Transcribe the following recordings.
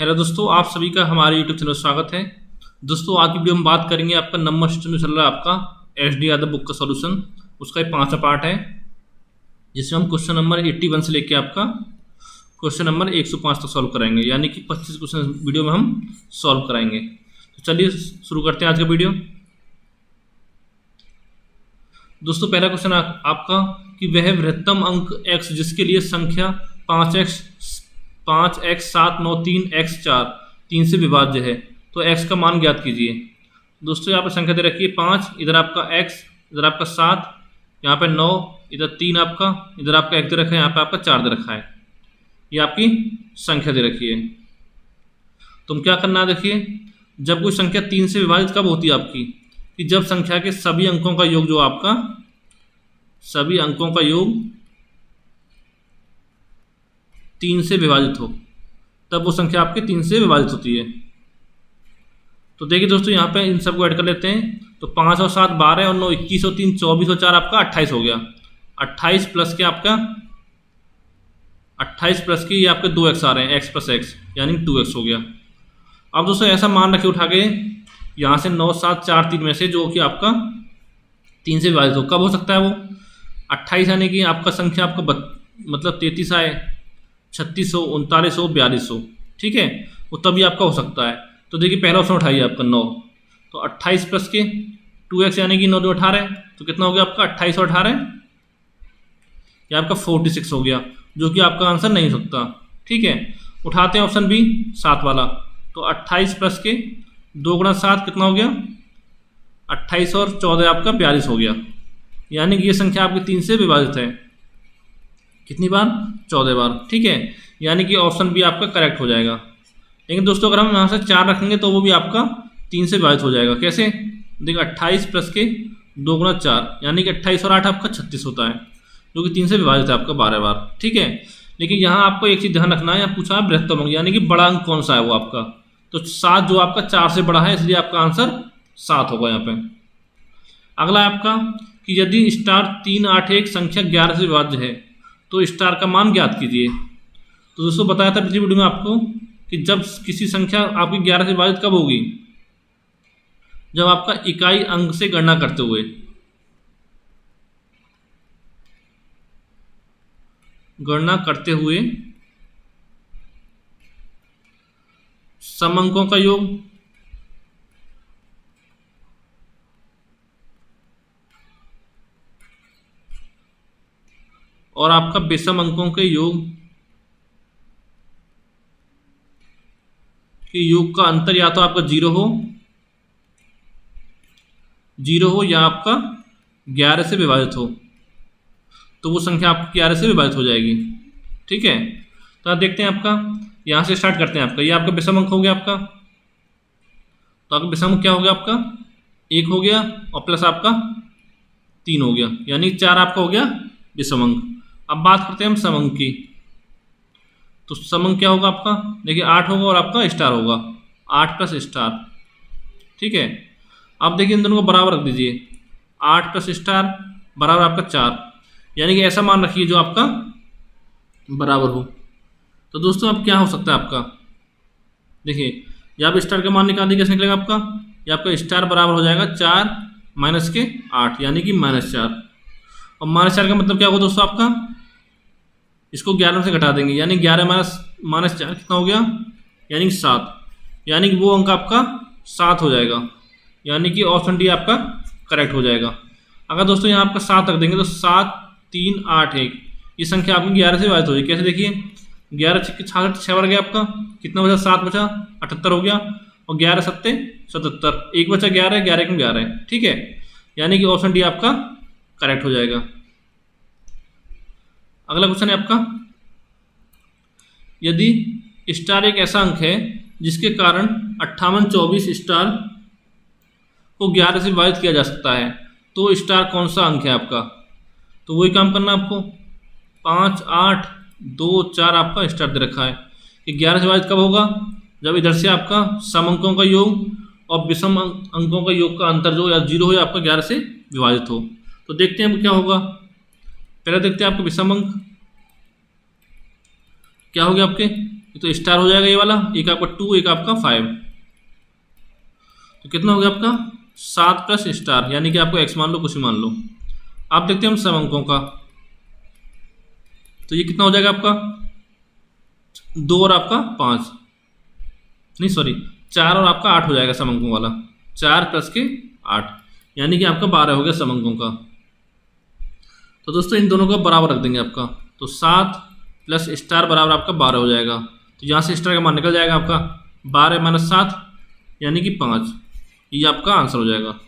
Hello दोस्तों, आप सभी का हमारे यूट्यूब चैनल स्वागत है। दोस्तों, आज की वीडियो में बात करेंगे आपका नंबर सिस्टम जो चल रहा है आपका एच डी यादव बुक का सॉल्यूशन, उसका एक 5वां पार्ट है जिसमें हम क्वेश्चन नंबर 81 से लेके आपका क्वेश्चन नंबर 105 तक सॉल्व कराएंगे, यानी कि 25 क्वेश्चन वीडियो में हम सॉल्व कराएंगे। तो चलिए शुरू करते हैं आज का वीडियो। दोस्तों, पहला क्वेश्चन आपका कि वह वृहत्तम अंक x जिसके लिए संख्या 5x 7 9 3 x 4 3 से विभाज्य है, तो x का मान ज्ञात कीजिए। दोस्तों, यहाँ पर संख्या दे रखी है 5, इधर आपका x, इधर आपका 7, यहाँ पे 9, इधर 3 आपका, इधर आपका 1 दे रखा है, यहाँ पे आपका 4 दे रखा है। ये आपकी संख्या दे रखी है। तुम क्या करना है, देखिए, जब कोई संख्या 3 से विभाजित कब होती है आपकी, कि जब संख्या के सभी अंकों का योग जो आपका सभी अंकों का योग 3 से विभाजित हो, तब वो संख्या आपके 3 से विभाजित होती है। तो देखिए दोस्तों, यहाँ पे इन सबको ऐड कर लेते हैं। तो 5 और 7 12 और 9 21 और 3 24 और 4 आपका 28 हो गया। 28 प्लस के आपका 28 प्लस के ये आपके 2x आ रहे हैं, x प्लस x यानी 2x हो गया। अब दोस्तों ऐसा मान रखिए उठा के यहाँ से 9 7 4 3 में से जो कि आपका 3 से विभाजित हो, कब हो सकता है वो 28, यानी कि आपका संख्या आपका मतलब 33 आए, 3600 3900 4200, ठीक है, वो तभी आपका हो सकता है। तो देखिए पहला ऑप्शन उठाइए आपका 9, तो 28 प्लस के 2x यानी कि 9 2 18, तो कितना हो गया आपका 28 और 18, ये आपका 46 हो गया, जो कि आपका आंसर नहीं हो सकता। ठीक है, उठाते हैं ऑप्शन बी 7 वाला। तो 28 प्लस के 2 गुणा 7 कितना हो गया 28 और 14 आपका 42 हो गया, यानी कि ये संख्या आपकी 3 से विभाजित है। कितनी बार 14 बार। ठीक है, यानी कि ऑप्शन बी आपका करेक्ट हो जाएगा। लेकिन दोस्तों अगर हम यहाँ से 4 रखेंगे तो वो भी आपका 3 से विभाजित हो जाएगा। कैसे, देखिए 28 प्लस के 2 गुणा 4 यानी कि 28 और 8 आपका 36 होता है, जो कि 3 से विभाजित है आपका 12 बार। ठीक है, लेकिन यहाँ आपको एक चीज़ ध्यान रखना है, यहाँ पूछा है बृहत्तम अंक यानी कि बड़ा अंक कौन सा है वो आपका, तो 7 जो आपका 4 से बड़ा है, इसलिए आपका आंसर 7 होगा यहाँ पे। अगला आपका कि यदि स्टार 3 8 1 संख्या 11 से विभाज्य है तो स्टार का मान ज्ञात कीजिए। तो दोस्तों बताया था पिछली वीडियो में आपको कि जब किसी संख्या आपकी 11 से विभाजित कब होगी, जब आपका इकाई अंक से गणना करते हुए सम अंकों का योग और आपका विषम अंकों के योग का अंतर या तो आपका 0 हो या आपका 11 से विभाजित हो, तो वो संख्या आपकी 11 से विभाजित हो जाएगी। ठीक है, तो आप देखते हैं आपका यहाँ से स्टार्ट करते हैं। आपका ये आपका विषम अंक हो गया आपका, तो आपका विषम क्या हो गया आपका 1 हो गया और प्लस आपका 3 हो गया, यानी 4 आपका हो गया विषम अंक। अब बात करते हैं हम सम अंक की। तो सम अंक क्या होगा आपका, देखिए 8 होगा और आपका स्टार होगा, 8 प्लस स्टार। ठीक है, अब देखिए इन दोनों को बराबर रख दीजिए, 8 प्लस स्टार बराबर आपका 4, यानी कि ऐसा मान रखिए जो आपका बराबर हो। तो दोस्तों अब क्या हो सकता है आपका, देखिए या आप स्टार का मान निकालिए, कैसे निकलेगा आपका, या आपका स्टार बराबर हो जाएगा 4 माइनस के 8 यानी कि -4। और -4 का मतलब क्या होगा दोस्तों आपका, इसको 11 से घटा देंगे, यानी 11 माइनस 4 कितना हो गया, यानी कि 7, यानी कि वो अंक आपका 7 हो जाएगा, यानी कि ऑप्शन डी आपका करेक्ट हो जाएगा। अगर दोस्तों यहाँ आपका 7 रख देंगे तो 7 3 8 1 ये संख्या आपकी 11 से विभाजित हो जाएगी। कैसे, देखिए 11 66 6 बार गया आपका, कितना बचा 7 बचा 78 हो गया, और 11 7 77, 1 बचा 11 11 1 11। ठीक है, यानी कि ऑप्शन डी आपका करेक्ट हो जाएगा। अगला क्वेश्चन है आपका, यदि स्टार एक ऐसा अंक है जिसके कारण 58 24 स्टार को 11 से विभाजित किया जा सकता है, तो स्टार कौन सा अंक है आपका। तो वही काम करना आपको, 5 8 2 4 आपका स्टार दे रखा है कि 11 से विभाजित कब होगा, जब इधर से आपका सम अंकों का योग और विषम अंकों का योग का अंतर जो या 0 हो या आपका 11 से विभाजित हो। तो देखते हैं क्या होगा। पहले देखते हैं आपके विषम अंक क्या हो गया, आपके ये तो स्टार हो जाएगा ये वाला, एक आपका 2 एक आपका 5, तो कितना हो गया आपका 7 प्लस स्टार, यानी कि आपको x मान लो कुछ मान लो। आप देखते हैं हम सब अंकों का, तो ये कितना हो जाएगा आपका 2 और आपका 5, नहीं सॉरी 4 और आपका 8 हो जाएगा सब अंकों वाला, 4 प्लस के 8, यानी कि आपका 12 हो गया सब अंकों का। तो दोस्तों इन दोनों को बराबर रख देंगे आपका, तो 7 प्लस स्टार बराबर आपका 12 हो जाएगा। तो यहाँ से स्टार का मान निकल जाएगा आपका 12 माइनस 7 यानी कि 5, ये आपका आंसर हो जाएगा।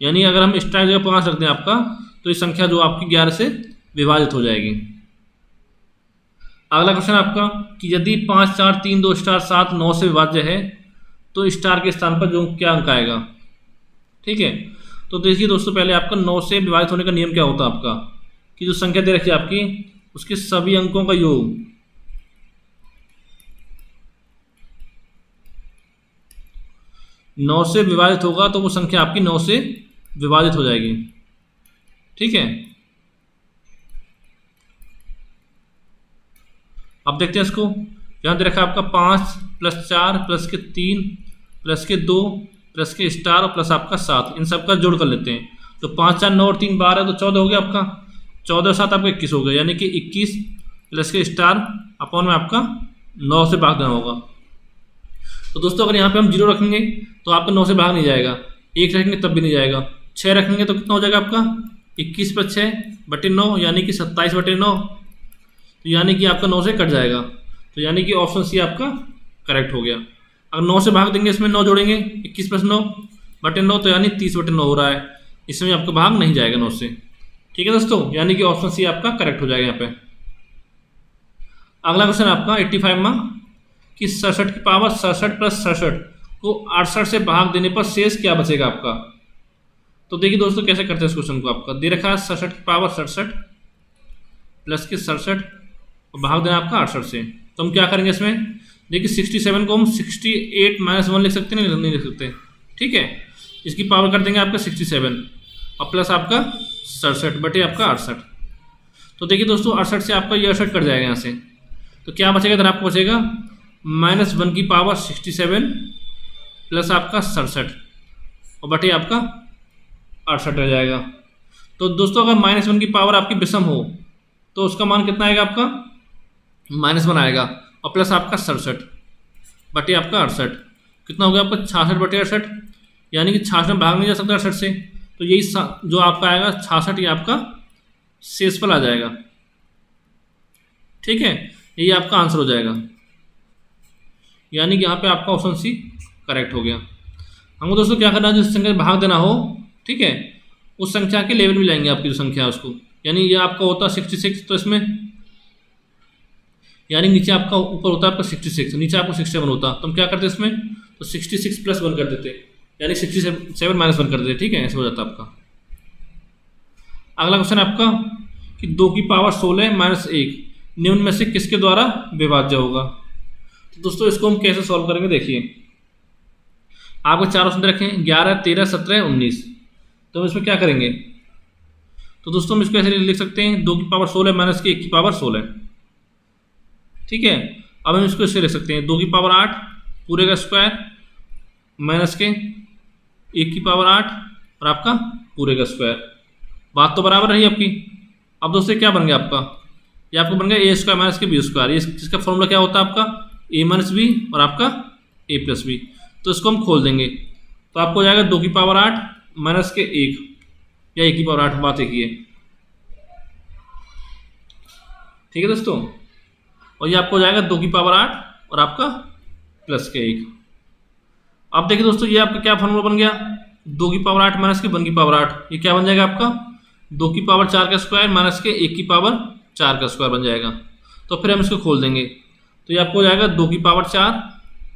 यानी अगर हम स्टार की जगह 5 रख दें आपका, तो ये संख्या जो आपकी 11 से विभाजित हो जाएगी। अगला क्वेश्चन आपका कि यदि 5 4 3 2 स्टार 7 9 से विभाज्य है तो स्टार के स्थान पर जो क्या अंक आएगा। ठीक है, तो देखिए दोस्तों पहले आपका 9 से विभाजित होने का नियम क्या होता है आपका, कि जो संख्या दे रखी है आपकी उसके सभी अंकों का योग, नौ से विभाजित होगा तो वो संख्या आपकी 9 से विभाजित हो जाएगी। ठीक है, अब देखते हैं इसको, यहां दे रखा है आपका 5 प्लस 4 प्लस के 3 प्लस के 2 प्लस के स्टार और प्लस आपका 7, इन सब का जोड़ कर लेते हैं। तो 5 4 9 और 3 12, तो 14 हो गया आपका, 14 और 7 आपका 21 हो गया, यानी कि 21 प्लस के स्टार अपॉन में आपका 9 से भाग देना होगा। तो दोस्तों अगर यहाँ पे हम 0 रखेंगे तो आपका 9 से भाग नहीं जाएगा, 1 रखेंगे तब भी नहीं जाएगा, 6 रखेंगे तो कितना हो जाएगा आपका 21 प्लस 6 बटे 9 यानी कि 27 बटे 9, तो यानी कि आपका 9 से कट जाएगा, तो यानी कि ऑप्शन सी आपका करेक्ट हो गया। अगर 9 से भाग देंगे, इसमें 9 जोड़ेंगे 21 प्लस 9 बटे 9, तो यानी 30 बटे 9 हो रहा है, इसमें आपका भाग नहीं जाएगा 9 से। ठीक है दोस्तों, यानी कि ऑप्शन सी आपका करेक्ट हो जाएगा यहाँ पे। अगला क्वेश्चन आपका 85 में कि 67 की पावर 67 प्लस 67 को 68 से भाग देने पर शेष क्या बचेगा आपका। तो देखिए दोस्तों कैसे करते हैं इस क्वेश्चन को, आपका दे रखा है 67 की पावर 67 प्लस के 67 और भाग देना आपका 68 से, तो हम क्या करेंगे इसमें, देखिए 67 को हम 68 माइनस 1 लिख सकते हैं, नहीं लिख सकते। ठीक है, इसकी पावर कर देंगे आपका 67 और प्लस आपका 67 बटे आपका 68। तो देखिए दोस्तों 68 से आपका ये 68 कट जाएगा यहाँ से, तो क्या बचेगा इधर आपको बचेगा -1 की पावर 67 प्लस आपका 67 और बटे आपका 68 रह जाएगा। तो दोस्तों अगर -1 की पावर आपकी विषम हो तो उसका मान कितना आएगा आपका -1 आएगा और प्लस आपका 67 बटे आपका 68, कितना हो गया आपका 66 बटे 68, यानी कि 66 में भाग नहीं जा सकता 68 से, तो यही जो आपका आएगा 66 ये आपका शेषफल आ जाएगा। ठीक है, यही आपका आंसर हो जाएगा, यानी कि यहाँ पे आपका ऑप्शन सी करेक्ट हो गया। हमको दोस्तों क्या करना है, जिस संख्या में भाग देना हो, ठीक है, उस संख्या के लेवल में लाएंगे आपकी जो संख्या है उसको, यानी ये आपका होता है 66, तो इसमें यानी नीचे आपका ऊपर होता है आपका 66, नीचे आपको 67 होता, तो हम क्या करते हैं इसमें, तो 66 प्लस 1 कर देते, यानी 67 माइनस 1 कर देते। ठीक है, ऐसे हो जाता है आपका। अगला क्वेश्चन आपका कि 2 की पावर 16 माइनस 1 निम्न में से किसके द्वारा विभाज्य होगा। तो दोस्तों इसको हम कैसे सॉल्व करेंगे, देखिए आपको 4 ऑप्शन रखें 11 13 17 19, तो हम इसमें क्या करेंगे, तो दोस्तों हम इसको ऐसे लिख सकते हैं 2 की पावर 16 माइनस के 1 की पावर 16। ठीक है, अब हम इसको ऐसे लिख सकते हैं 2 की पावर 8 पूरे का स्क्वायर माइनस के 1 की पावर 8 और आपका पूरे का स्क्वायर, बात तो बराबर रही आपकी। अब दोस्तों क्या बन गया आपका, ये आपको बन गया a² माइनस के b², ये इसका फॉर्मूला क्या होता है आपका a माइनस बी और आपका a प्लस बी, तो इसको हम खोल देंगे तो आपको हो जाएगा 2 की पावर 8 माइनस के 1 या 1 की पावर 8, बात एक ही है। ठीक है दोस्तों, और ये आपको हो जाएगा 2 की पावर 8 और आपका प्लस के 1। अब देखिए दोस्तों ये आपका क्या फॉर्मूला बन गया, 2 की पावर 8 माइनस के 1 की पावर 8, ये क्या बन जाएगा आपका 2 की पावर 4 का स्क्वायर माइनस के 1 की पावर 4 का स्क्वायर बन जाएगा। तो फिर हम इसको खोल देंगे तो ये आपको हो जाएगा 2 की पावर 4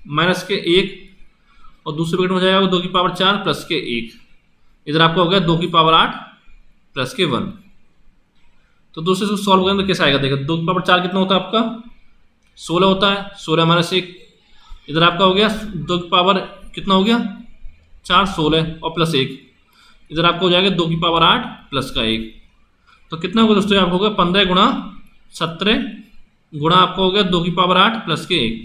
माइनस के 1 और दूसरे ब्रैकेट में हो जाएगा 2 की पावर 4 प्लस के 1, इधर आपको हो गया 2 की पावर 8 प्लस के 1। तो दोस्तों इसको सॉल्व करेंगे तो कैसा आएगा, देखो 2 की पावर 4 कितना होता है आपका 16 होता है, 16 माइनस 1, इधर आपका हो गया 2 की पावर कितना हो गया 4 16 और प्लस 1, इधर आपको हो जाएगा 2 की पावर 8 प्लस का 1, तो कितना होगा दोस्तों आपको होगा 15 गुणा 17 गुणा आपका हो गया 2 की पावर 8 प्लस के 1।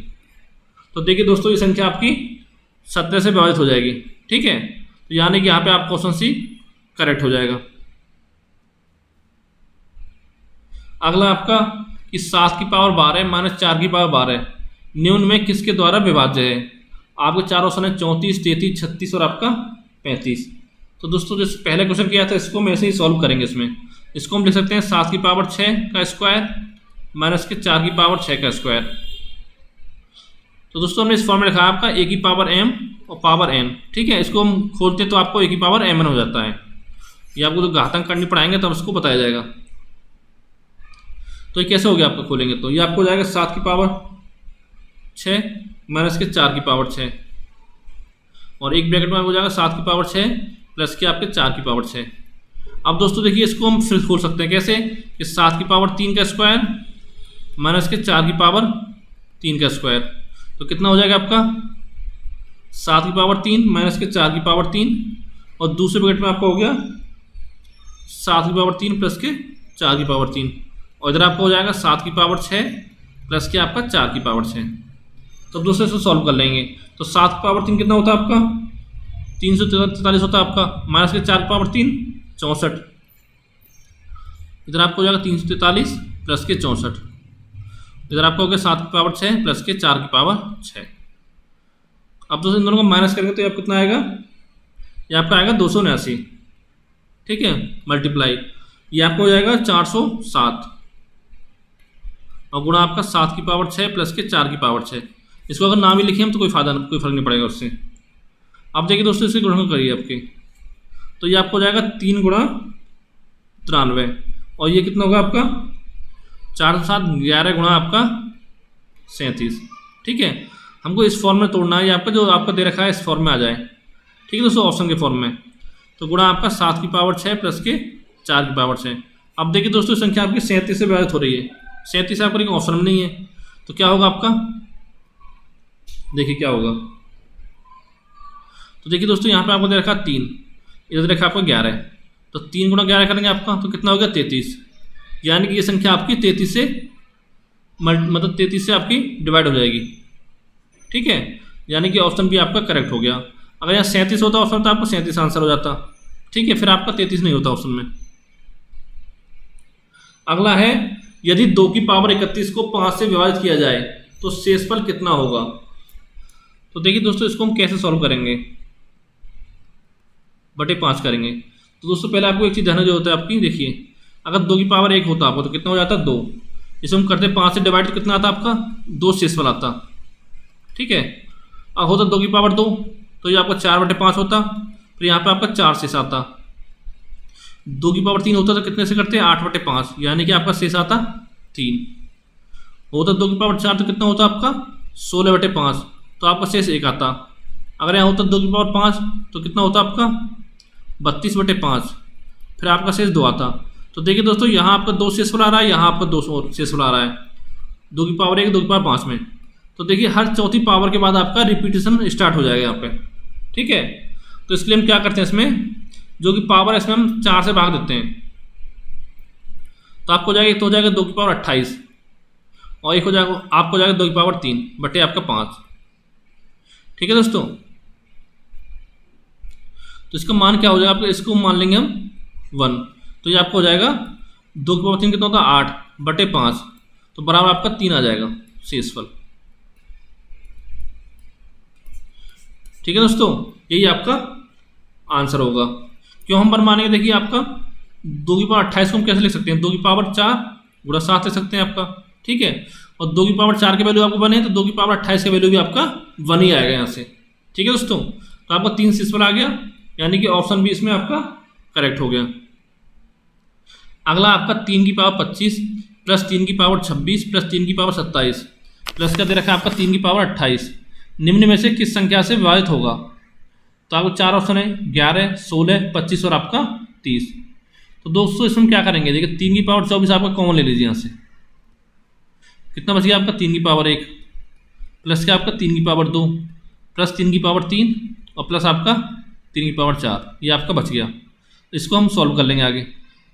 तो देखिए दोस्तों ये संख्या आपकी 17 से विभाजित हो जाएगी। ठीक है, तो यानी कि यहाँ पे आपका ऑप्शन सी करेक्ट हो जाएगा। अगला आपका कि 7 की पावर 12 माइनस 4 की पावर 12 निम्न में किसके द्वारा विभाज्य है। आपके चार ऑप्शन है 34, 33, 36 और आपका 35। तो दोस्तों जैसे पहले क्वेश्चन किया था इसको हम ऐसे ही सॉल्व करेंगे। इसको हम लिख सकते हैं 7 की पावर 6 का स्क्वायर माइनस के 4 की पावर 6 का स्क्वायर। तो दोस्तों हमने इस फॉर्म में लिखा है आपका a की पावर m और पावर n। ठीक है, इसको हम खोलते हैं तो आपको a की पावर mn हो जाता है। ये आपको तो घातांक करनी पड़ाएंगे तब उसको बताया जाएगा। तो ये कैसे हो गया आपको खोलेंगे तो ये आपको हो जाएगा 7 की पावर 6 माइनस के 4 की पावर 6 और एक ब्रैकेट में हो जाएगा 7 की पावर 6 प्लस के आपके 4 की पावर 6। अब दोस्तों देखिए इसको हम फिर खोल सकते हैं कैसे कि 7 की पावर 3 का स्क्वायर माइनस के 4 की पावर 3 का स्क्वायर। तो कितना हो जाएगा आपका 7 की पावर 3 माइनस के 4 की पावर 3 और दूसरे ब्रैकेट में आपका हो गया 7 की पावर 3 प्लस के 4 की पावर 3 और इधर आपका हो जाएगा 7 की पावर 6 प्लस के आपका 4 की पावर 6। तो दूसरे से सॉल्व कर लेंगे तो 7 की पावर 3 कितना होता है आपका 343 होता है आपका माइनस के 4 की पावर 3 64। इधर आपको हो जाएगा 343 प्लस के 64। इधर आपका हो गया 7 की पावर 6 प्लस के 4 की पावर 6। अब दोस्तों इन दोनों को माइनस करेंगे तो ये आपको कितना आएगा ये आपका आएगा 279। ठीक है, मल्टीप्लाई ये आपको हो जाएगा 407 और गुणा आपका 7 की पावर 6 प्लस के 4 की पावर 6। इसको अगर ना भी लिखें हम तो कोई फर्क नहीं पड़ेगा उससे। अब देखिए दोस्तों इससे गुणा करिए आपके तो ये आपको हो जाएगा 3 गुणा 93 और ये कितना होगा आपका 4 7 11 गुणा आपका 37। ठीक है, हमको इस फॉर्म में तोड़ना है, ये आपका जो आपका दे रखा है इस फॉर्म में आ जाए। ठीक है दोस्तों, ऑप्शन के फॉर्म में तो गुणा आपका 7 की पावर 6 प्लस के 4 की पावर 6। अब देखिए दोस्तों संख्या आपकी 37 से विभाजित हो रही है। 37 आपको लेकिन ऑप्शन में नहीं है तो क्या होगा आपका, देखिए क्या होगा। तो देखिए दोस्तों यहाँ पे आपको दे रखा 3, इधर देखा आपको 11 तो 3 गुणा 11 करेंगे आपका तो कितना हो गया 33। यानी कि ये संख्या आपकी 33 से मतलब 33 से आपकी डिवाइड हो जाएगी। ठीक है, यानी कि ऑप्शन भी आपका करेक्ट हो गया। अगर यहाँ 37 होता ऑप्शन तो आपको 37 आंसर हो जाता। ठीक है, फिर आपका 33 नहीं होता ऑप्शन में। अगला है यदि 2 की पावर 31 को 5 से विभाजित किया जाए तो शेषफल कितना होगा। तो देखिए दोस्तों इसको हम कैसे सॉल्व करेंगे, बटे 5 करेंगे। तो दोस्तों पहले आपको एक चीज़ ध्यान जो होता है आपकी, देखिए अगर 2 की पावर 1 होता आपको तो कितना हो जाता 2। इसे हम करते 5 से डिवाइड तो कितना आता आपका 2 शेषफल आता। ठीक है, अब होता 2 की पावर 2 तो ये आपका 4/5 होता, फिर यहाँ पे आपका 4 शेष आता। 2 की पावर 3 होता तो कितने से करते हैं 8/5 यानी कि आपका शेष आता 3। होता 2 की पावर 4 तो कितना होता आपका 16/5 तो आपका शेष 1 आता। अगर यहाँ होता 2 की पावर 5 तो कितना होता आपका 32/5 फिर आपका शेष 2 आता। तो देखिए दोस्तों यहाँ आपका 2 शेषफल आ रहा है, यहाँ आपका 2 शेषफल आ रहा है 2 की पावर 1 2 की पावर 5 में। तो देखिए हर चौथी पावर के बाद आपका रिपीटेशन स्टार्ट हो जाएगा यहाँ पे। ठीक है, तो इसलिए हम क्या करते हैं इसमें जो कि पावर है इसमें हम 4 से भाग देते हैं तो आपको जाएगा एक तो हो जाएगा 2 की पावर 28 और एक हो जाएगा आपको हो जाएगा 2 की पावर 3 बटे आपका 5। ठीक है दोस्तों, तो इसका मान क्या हो जाएगा आपका, इसको मान लेंगे हम 1 तो ये आपको हो जाएगा 2 की पावर 3 कितना होता है 8/5 तो बराबर आपका 3 आ जाएगा शेषफल। ठीक है दोस्तों, यही आपका आंसर होगा। क्यों हम 1 मानेंगे, देखिए आपका 2 की पावर 28 को हम कैसे लिख सकते हैं 2 की पावर 4 गुणा 7 लिख सकते हैं आपका। ठीक है, और 2 की पावर 4 के वैल्यू आपको 1 है तो 2 की पावर 28 का वैल्यू भी आपका 1 ही आएगा यहाँ से। ठीक है दोस्तों, तो आपका 3 शेषफल आ गया यानी कि ऑप्शन भी इसमें आपका करेक्ट हो गया। अगला आपका 3 की पावर 25 प्लस 3 की पावर 26 प्लस 3 की पावर 27 प्लस का दे रखा है आपका 3 की पावर 28 निम्न में से किस संख्या से विभाजित होगा। तो आपको 4 ऑप्शन है 11, 16, 25 और आपका 30। तो दोस्तों इसमें क्या करेंगे, देखिए 3 की पावर 24 आपका कॉमन ले लीजिए यहाँ से, कितना बच गया आपका 3 की पावर 1 प्लस क्या आपका 3 की पावर 2 प्लस 3 की पावर 3 और प्लस आपका 3 की पावर 4 ये आपका बच गया। इसको हम सॉल्व कर लेंगे आगे।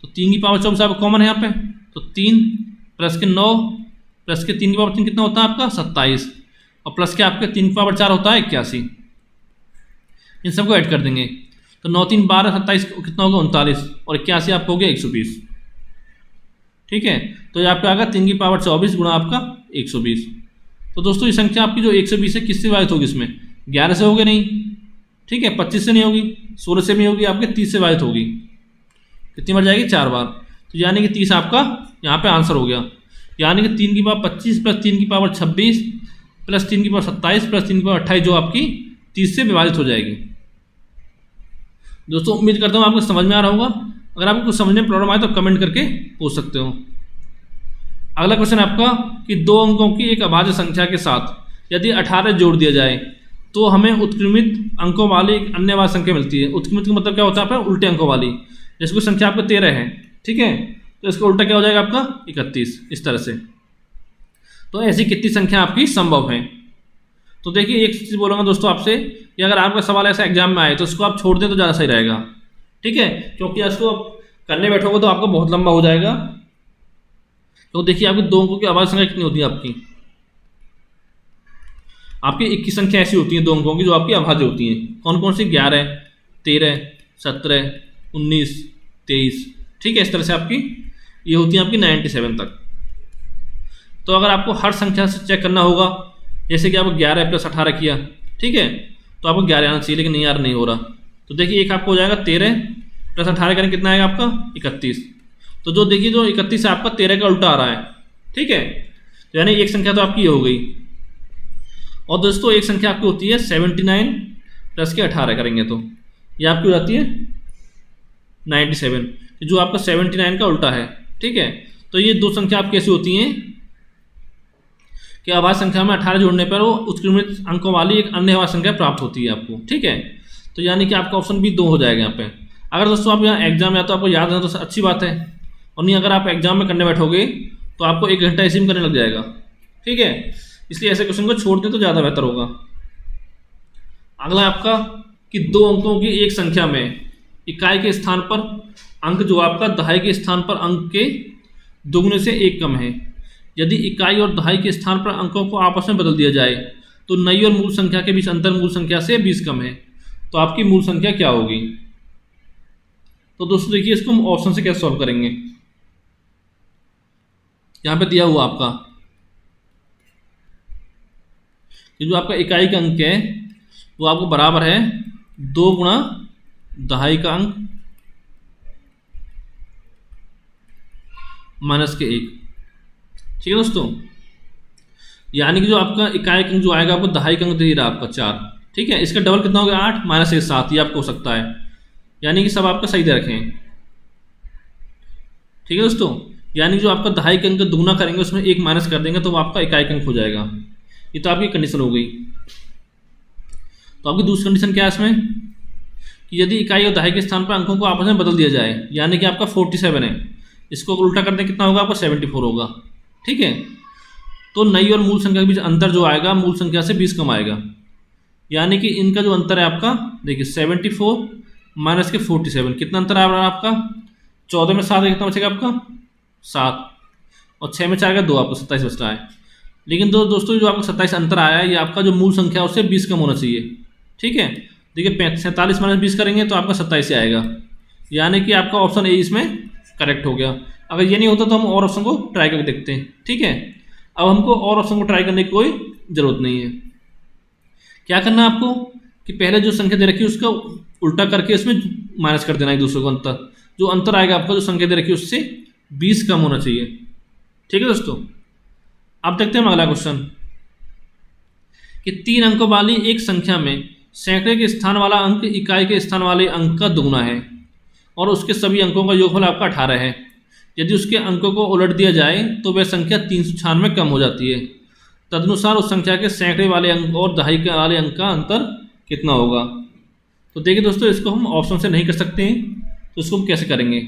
तो 3 की पावर 24 आपका कॉमन है यहाँ पे तो 3 प्लस के 9 प्लस के 3 की पावर 3 कितना होता है आपका 27, और प्लस के आपके 3 की पावर 4 होता है 81। इन सबको ऐड कर देंगे तो 9 3 12 27 कितना होगा 39, और 81 आपको हो गया 120। ठीक है, तो ये आपका आएगा 3 की पावर 24 गुणा आपका 120। तो दोस्तों ये संख्या आपकी जो 120 है किससे विभाजित होगी, इसमें 11 से होगी नहीं, ठीक है, 25 से नहीं होगी, 16 से नहीं होगी, आपके 30 से विभाजित होगी। कितनी बार जाएगी 4 बार, तो यानी कि 30 आपका यहाँ पे आंसर हो गया। यानी कि 3 की पावर 25 प्लस 3 की पावर 26 प्लस 3 की पावर 27 प्लस 3 की पावर 28 जो आपकी 30 से विभाजित हो जाएगी। दोस्तों उम्मीद करता हूँ आपको समझ में आ रहा होगा। अगर आपको कुछ समझने में प्रॉब्लम आए तो कमेंट करके पूछ सकते हो। अगला क्वेश्चन आपका कि 2 अंकों की एक अभाज्य संख्या के साथ यदि 18 जोड़ दिया जाए तो हमें उत्क्रमित अंकों वाली एक अन्य अभाज्य संख्या मिलती है। उत्क्रमित का मतलब क्या होता है आपका, उल्टे अंकों वाली। जैसे कोई संख्या आपका 13 है, ठीक है, तो इसका उल्टा क्या हो जाएगा आपका 31, इस तरह से। तो ऐसी कितनी संख्या आपकी संभव है। तो देखिए एक चीज़ बोलूँगा दोस्तों आपसे कि अगर आपका सवाल ऐसा एग्जाम में आए तो इसको आप छोड़ दें तो ज़्यादा सही रहेगा, ठीक है, क्योंकि इसको आप करने बैठोगे तो आपको बहुत लंबा हो जाएगा। तो देखिए आपकी 2 अंकों की अभाज्य संख्या कितनी होती है, आपकी 21 संख्या ऐसी होती है 2 अंकों की जो आपकी अभाज्य होती हैं। कौन कौन सी, 11, 13, 17, 19, 23, ठीक है, इस तरह से आपकी ये होती है आपकी 97 तक। तो अगर आपको हर संख्या से चेक करना होगा, जैसे कि आपको 11 प्लस 18 किया, ठीक है, तो आपको 11 आना चाहिए, लेकिन नहीं यार नहीं हो रहा। तो देखिए एक आपको हो जाएगा 13 प्लस 18 करें कितना आएगा आपका 31। तो जो देखिए जो 31 है आपका 13 का उल्टा आ रहा है, ठीक है, तो यानी एक संख्या तो आपकी ये हो गई। और दोस्तों एक संख्या आपकी होती है 79 प्लस के 18 करेंगे तो ये आपकी हो जाती है 97, जो आपका 79 का उल्टा है, ठीक है। तो ये 2 संख्या आपकी ऐसी होती हैं कि अभाज्य संख्या में 18 जोड़ने पर वो उत्क्रमित अंकों वाली एक अन्य अभाज्य संख्या प्राप्त होती है आपको, ठीक है। तो यानी कि आपका ऑप्शन भी 2 हो जाएगा यहाँ पे। अगर दोस्तों आप यहाँ एग्जाम या तो आपको याद है तो अच्छी बात है, और नहीं अगर आप एग्जाम में करने बैठोगे तो आपको 1 घंटा इसी में करने लग जाएगा, ठीक है। इसलिए ऐसे क्वेश्चन को छोड़ दें तो ज़्यादा बेहतर होगा। अगला आपका कि 2 अंकों की एक संख्या में इकाई के स्थान पर अंक जो आपका दहाई के स्थान पर अंक के दुगने से 1 कम है। यदि इकाई और दहाई के स्थान पर अंकों को आपस में बदल दिया जाए तो नई और मूल संख्या के बीच अंतर मूल संख्या से 20 कम है। तो आपकी मूल संख्या क्या होगी। तो दोस्तों देखिए इसको हम ऑप्शन से कैसे सॉल्व करेंगे। यहाँ पे दिया हुआ आपका कि जो आपका इकाई का अंक है वो आपको बराबर है 2 गुणा दहाई का अंक माइनस के 1, ठीक है दोस्तों। यानी कि जो आपका इकाई अंक जो आएगा आपको दहाई का अंक दे रहा है आपका 4, ठीक है, इसका डबल कितना हो गया 8 माइनस 1 7, ये आपको हो सकता है। यानी कि सब आपका सही दे रखे हैं, ठीक है दोस्तों। यानी जो आपका दहाई के अंक दुगना करेंगे उसमें 1 माइनस कर देंगे तो वो आपका इकाई अंक हो जाएगा। ये तो आपकी कंडीशन हो गई। तो आपकी दूसरी कंडीशन क्या है इसमें कि यदि इकाई और दहाई के स्थान पर अंकों को आपस में बदल दिया जाए, यानी कि आपका 47 है, इसको उल्टा करने कितना होगा आपका 74 होगा, ठीक है। तो नई और मूल संख्या के बीच अंतर जो आएगा मूल संख्या से 20 कम आएगा। यानी कि इनका जो अंतर है आपका देखिए 74 माइनस के 47 कितना अंतर आ रहा है आपका 14 में 7 कितना बचेगा आपका 7, और 6 में 4 का 2 आपको 27 बच रहा है। लेकिन दोस्तों जो आपको 27 अंतर आया है ये आपका जो मूल संख्या है उससे 20 कम होना चाहिए, ठीक है। देखिए 47 माइनस 20 करेंगे तो आपका 27 से आएगा। यानी कि आपका ऑप्शन ए इसमें करेक्ट हो गया। अगर ये नहीं होता तो हम और ऑप्शन को ट्राई करके देखते हैं, ठीक है। अब हमको और ऑप्शन को ट्राई करने की कोई ज़रूरत नहीं है। क्या करना है आपको कि पहले जो संख्या दे रखी है उसका उल्टा करके इसमें माइनस कर देना है एक दूसरे को अंतर। जो अंतर आएगा आपका जो संख्या दे रखी है उससे 20 कम होना चाहिए, ठीक है दोस्तों। अब देखते हैं अगला क्वेश्चन कि 3 अंकों वाली एक संख्या में सैकड़े के स्थान वाला अंक इकाई के स्थान वाले अंक का दुगना है और उसके सभी अंकों का योगफल आपका 18 है। यदि उसके अंकों को उलट दिया जाए तो वह संख्या 396 कम हो जाती है। तदनुसार उस संख्या के सैकड़े वाले अंक और दहाई के वाले अंक का अंतर कितना होगा। तो देखिए दोस्तों इसको हम ऑप्शन से नहीं कर सकते हैं, तो इसको हम कैसे करेंगे।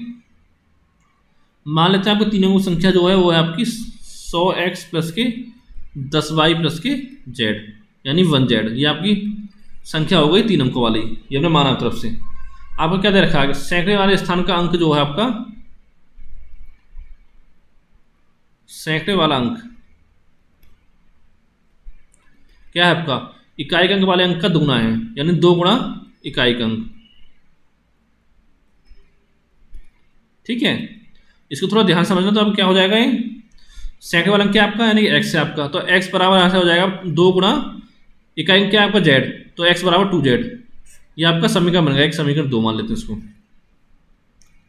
मान लेते हैं आपको तीनों की संख्या जो है वो है आपकी 100x प्लस के 10y प्लस के z यानी 1z। ये आपकी संख्या हो गई 3 अंकों वाली, ये हमने माना तरफ से। आपको क्या दे रखा है सैकड़े वाले स्थान का अंक जो है आपका सैकड़े वाला अंक क्या है आपका, इकाई अंक वाले अंक का दुगुना है, यानी 2 गुणा इकाई अंक। ठीक है, इसको थोड़ा ध्यान समझना। तो अब क्या हो जाएगा, ये सैकड़े वाला अंक क्या आपका, यानी एक्स है आपका, तो एक्स बराबर यहाँ से हो जाएगा 2 गुणा इकाई अंक क्या है आपका जेड, तो एक्स बराबर 2z। ये आपका समीकरण बन गया, एक समीकरण 2 मान लेते हैं इसको।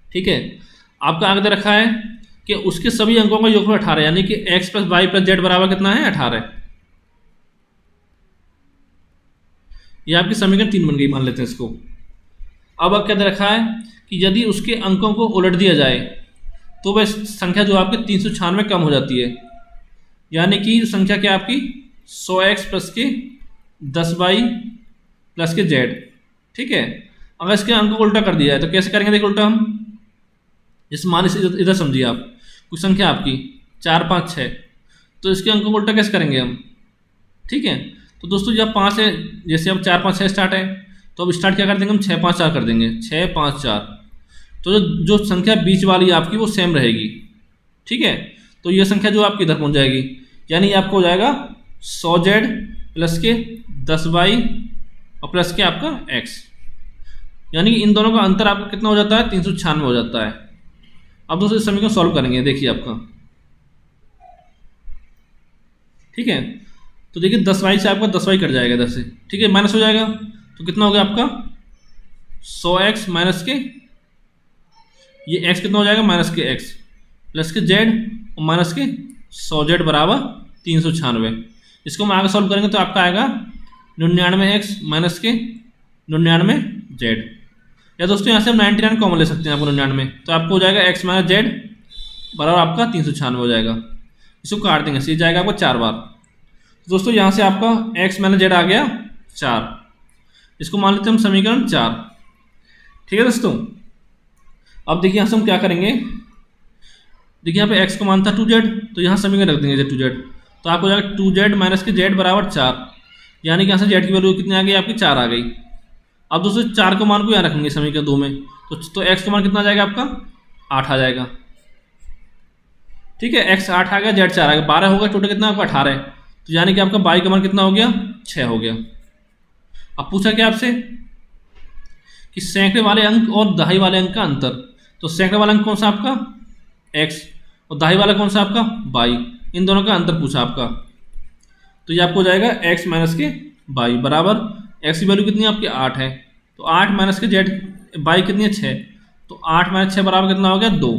ठीक है, आपका आगे दे रखा है कि उसके सभी अंकों का योगफल 18, यानी कि x plus y plus z बराबर कितना है, 18। ये आपकी समीकरण 3 बन गई, मान लेते हैं इसको। अब क्या दे रखा है कि यदि उसके अंकों को उलट दिया जाए तो वह संख्या जो आपकी 396 कम हो जाती है, यानी कि संख्या क्या आपकी 100x प्लस के 10y प्लस के z। ठीक है, अगर इसके अंक को उल्टा कर दिया है तो कैसे करेंगे, देखिए उल्टा हम, जैसे मान इसे इधर समझिए आप, कुछ संख्या आपकी 4 5 6, तो इसके अंकों को उल्टा कैसे करेंगे हम। ठीक है, तो दोस्तों जब 5 है, जैसे अब 4 5 6 स्टार्ट है, तो अब स्टार्ट क्या कर देंगे हम, 6 5 4 कर देंगे, 6 5 4। तो जो संख्या बीच वाली आपकी वो सेम रहेगी। ठीक है, तो ये संख्या जो आपकी इधर पहुंच जाएगी, यानी आपको हो जाएगा 100z प्लस के 10y और प्लस के आपका x, यानी कि इन दोनों का अंतर आपका कितना हो जाता है, 396 हो जाता है। अब दोस्तों इस समीकरण सॉल्व करेंगे, देखिए आपका। ठीक है, तो देखिए 10y से आपका 10y कट जाएगा इधर से। ठीक है, माइनस हो जाएगा, तो कितना हो गया आपका 100x माइनस के, ये x कितना हो जाएगा, माइनस के x प्लस के z और माइनस के 100z बराबर 396। इसको हम आगे सॉल्व करेंगे तो आपका आएगा 99x माइनस के 99z। या दोस्तों यहाँ से हम 99 कॉमन ले सकते हैं आपको 99, तो आपको हो जाएगा x माइनस z बराबर आपका 396 हो जाएगा। इसको काट देंगे, सीधे जाएगा आपको 4 बार। तो दोस्तों यहाँ से आपका x माइनस z आ गया 4, इसको मान लेते हैं हम समीकरण 4। ठीक है दोस्तों, अब देखिए यहाँ से हम क्या करेंगे, देखिए यहाँ पे x का मान था 2z, तो यहाँ समीकरण रख देंगे 2z, तो आपको हो जाएगा 2z माइनस के z बराबर 4, यानी कि यहाँ से z की वैल्यू कितनी आ गई आपकी, 4 आ गई। अब दोस्तों 4 के मान को यहाँ रखेंगे समीकरण 2 में, तो x का मान कितना आ जाएगा आपका, 8 आ जाएगा। ठीक है, x 8 आ गया, z 4 आ गया, 12 होगा, टोटल कितना आपका 18 है, तो यानी कि आपका y का मान कितना हो गया, 6 हो गया। अब पूछा क्या आपसे कि सैकड़े वाले अंक और दहाई वाले अंक का अंतर, तो सैकड़े वाला अंक कौन सा आपका x और दहाई वाला कौन सा आपका y, इन दोनों का अंतर पूछा आपका। तो ये आपको हो जाएगा x माइनस के y बराबर, x की वैल्यू कितनी है आपकी 8 है, तो 8 माइनस के z y कितनी है 6, तो 8 माइनस 6 बराबर कितना हो गया 2,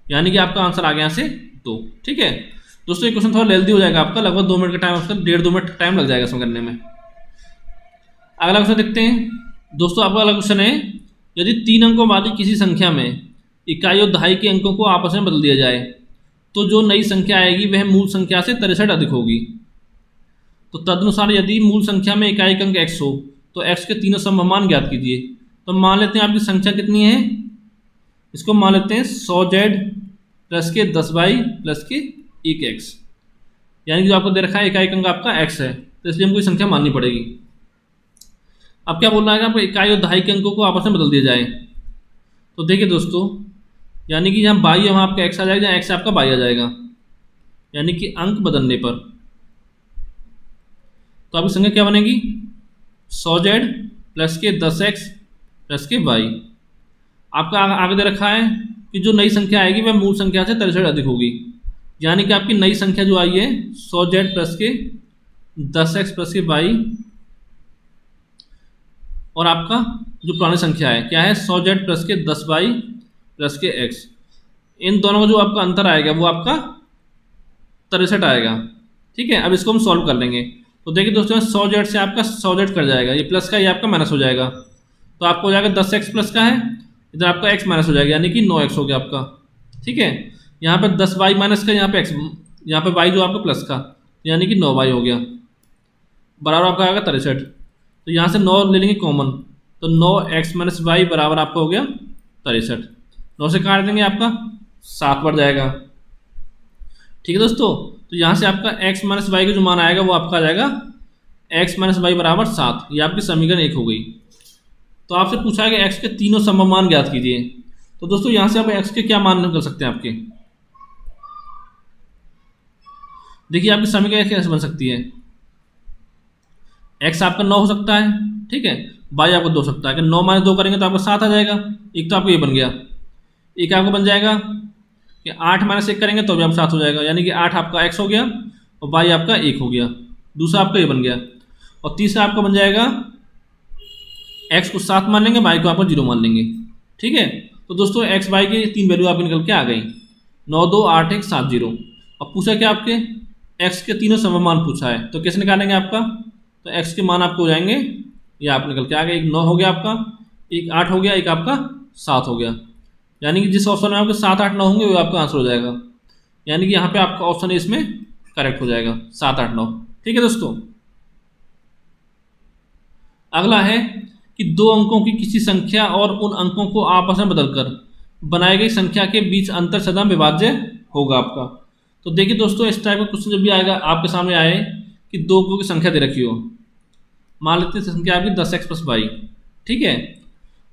यानी कि आपका आंसर आ गया यहाँ से 2। ठीक है दोस्तों, ये क्वेश्चन थोड़ा लेंथी हो जाएगा आपका, लगभग 2 मिनट का टाइम, उसका 1.5 2 मिनट टाइम लग जाएगा इसमें करने में। अगला क्वेश्चन देखते हैं दोस्तों। आपका अगला क्वेश्चन है, यदि 3 अंकों वाली किसी संख्या में इकाई और दहाई के अंकों को आपस में बदल दिया जाए तो जो नई संख्या आएगी वह मूल संख्या से 63 अधिक होगी। तो तदनुसार यदि मूल संख्या में इकाई अंक x हो तो x के तीनों संभव मान ज्ञात कीजिए। तो मान लेते हैं आपकी संख्या कितनी है, इसको मान लेते हैं 100z प्लस के 10y प्लस के 1x, यानी कि जो आपको दे रखा है इकाई अंक आपका x है, तो इसलिए हमको संख्या माननी पड़ेगी। अब क्या बोल रहा है आपको, इकाई और दहाई के अंकों को आपस में बदल दिया जाए। तो देखिए दोस्तों, यानी कि जहाँ y है वहाँ आपका x आ जाएगा, जहाँ x है आपका y आ जाएगा, यानी कि अंक बदलने पर। तो आपकी संख्या क्या बनेगी, 100z प्लस के 10x प्लस के y। आपका आगे दे रखा है कि जो नई संख्या आएगी वह मूल संख्या से 63 अधिक होगी, यानी कि आपकी नई संख्या जो आई है 100z प्लस के 10x प्लस के y, और आपका जो पुरानी संख्या है क्या है 100z प्लस के 10y प्लस के x, इन दोनों का जो आपका अंतर आएगा वो आपका 63 आएगा। ठीक है, अब इसको हम सॉल्व कर लेंगे। तो देखिए दोस्तों, 100z से आपका 100z कट जाएगा, ये प्लस का ये आपका माइनस हो जाएगा, तो आपको हो जाएगा 10x प्लस का है, इधर आपका x माइनस हो जाएगा, यानी कि 9x हो गया आपका। ठीक है, यहाँ पे 10y माइनस का, यहाँ पे x, यहाँ पे y जो आपका प्लस का, यानी कि 9y हो गया, बराबर आपका आएगा 63। तो यहाँ से 9 ले लेंगे कॉमन, तो 9x माइनस वाई बराबर आपका हो गया 63। 9 से काट देंगे आपका 7 बढ़ जाएगा। ठीक है दोस्तों, तो यहाँ से आपका x माइनस वाई का जो मान आएगा वो आपका आ जाएगा x माइनस वाई बराबर 7। ये आपकी समीकरण 1 हो गई। तो आपसे पूछा है कि x के तीनों संभव मान ज्ञात कीजिए। तो दोस्तों यहाँ से आप x के क्या मान निकल सकते हैं आपके, देखिए आपकी समीकरण कैसे बन सकती है। एक्स आपका 9 हो सकता है, ठीक है, वाई आपका 2 हो सकता है कि 9 माइनस 2 करेंगे तो आपका 7 आ जाएगा। एक तो आपको ये बन गया, एक आपका बन जाएगा कि 8 माइनस 1 करेंगे तो भी आप 7 हो जाएगा, यानी कि 8 आपका एक्स हो गया और वाई आपका 1 हो गया। दूसरा आपका ये बन गया। और तीसरा आपका बन जाएगा एक्स को 7 मान लेंगे, वाई को आपको 0 मान लेंगे, ठीक है। तो दोस्तों एक्स वाई की 3 वैल्यू आपकी निकल के आ गई, 9 2 8 1 7 0। अब पूछा क्या आपके एक्स के तीनों सममान पूछा है, तो कैसे निकालेंगे आपका, तो एक्स के मान आपको हो जाएंगे, ये आप निकल के आ गए, एक 9 हो गया आपका, एक 8 हो गया, एक आपका 7 हो गया। यानी कि जिस ऑप्शन में आपके 7 8 9 होंगे वो आपका आंसर हो जाएगा, यानी कि यहाँ पे आपका ऑप्शन इसमें करेक्ट हो जाएगा 7 8 9, ठीक है दोस्तों। अगला है कि दो अंकों की किसी संख्या और उन अंकों को आपस में बदलकर बनाई गई संख्या के बीच अंतर सदा विभाज्य होगा आपका। तो देखिए दोस्तों, इस टाइप का क्वेश्चन जब भी आएगा आपके सामने आए कि दो अंकों की संख्या दे रखी हो, मान लेते हैं संख्या आपकी 10x + y, ठीक है,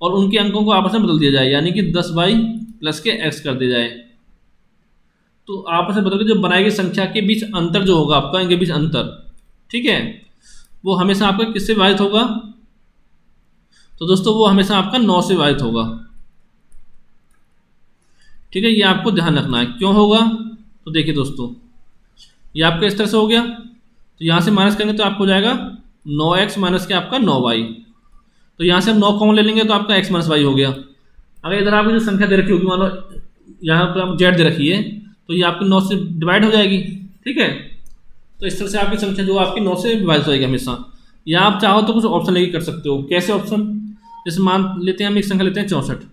और उनके अंकों को आपस में बदल दिया जाए, यानी कि 10y + के x कर दिया जाए। तो आपस में बदल के जो बनाई गई संख्या के बीच अंतर जो होगा आपका, इनके बीच अंतर, ठीक है, वो हमेशा आपका किससे विभाजित होगा, तो दोस्तों वो हमेशा आपका 9 से विभाजित होगा, ठीक है। ये आपको ध्यान रखना है, क्यों होगा, तो देखिए दोस्तों, ये आपका इस तरह से हो गया, तो यहाँ से माइनस करेंगे तो आपको हो जाएगा 9x माइनस के आपका 9y। तो यहाँ से हम 9 कॉमन ले लेंगे तो आपका x माइनस y हो गया। अगर इधर आपकी जो संख्या दे रखी होगी, मान लो यहाँ पर आप z दे रखी है, तो ये आपकी 9 से डिवाइड हो जाएगी, ठीक है। तो इस तरह से आपकी संख्या जो आपकी 9 से विभाजित होगी हमेशा। या आप चाहो तो कुछ ऑप्शन लेके कर सकते हो, कैसे ऑप्शन, जैसे मान लेते हैं हम एक संख्या लेते हैं 64,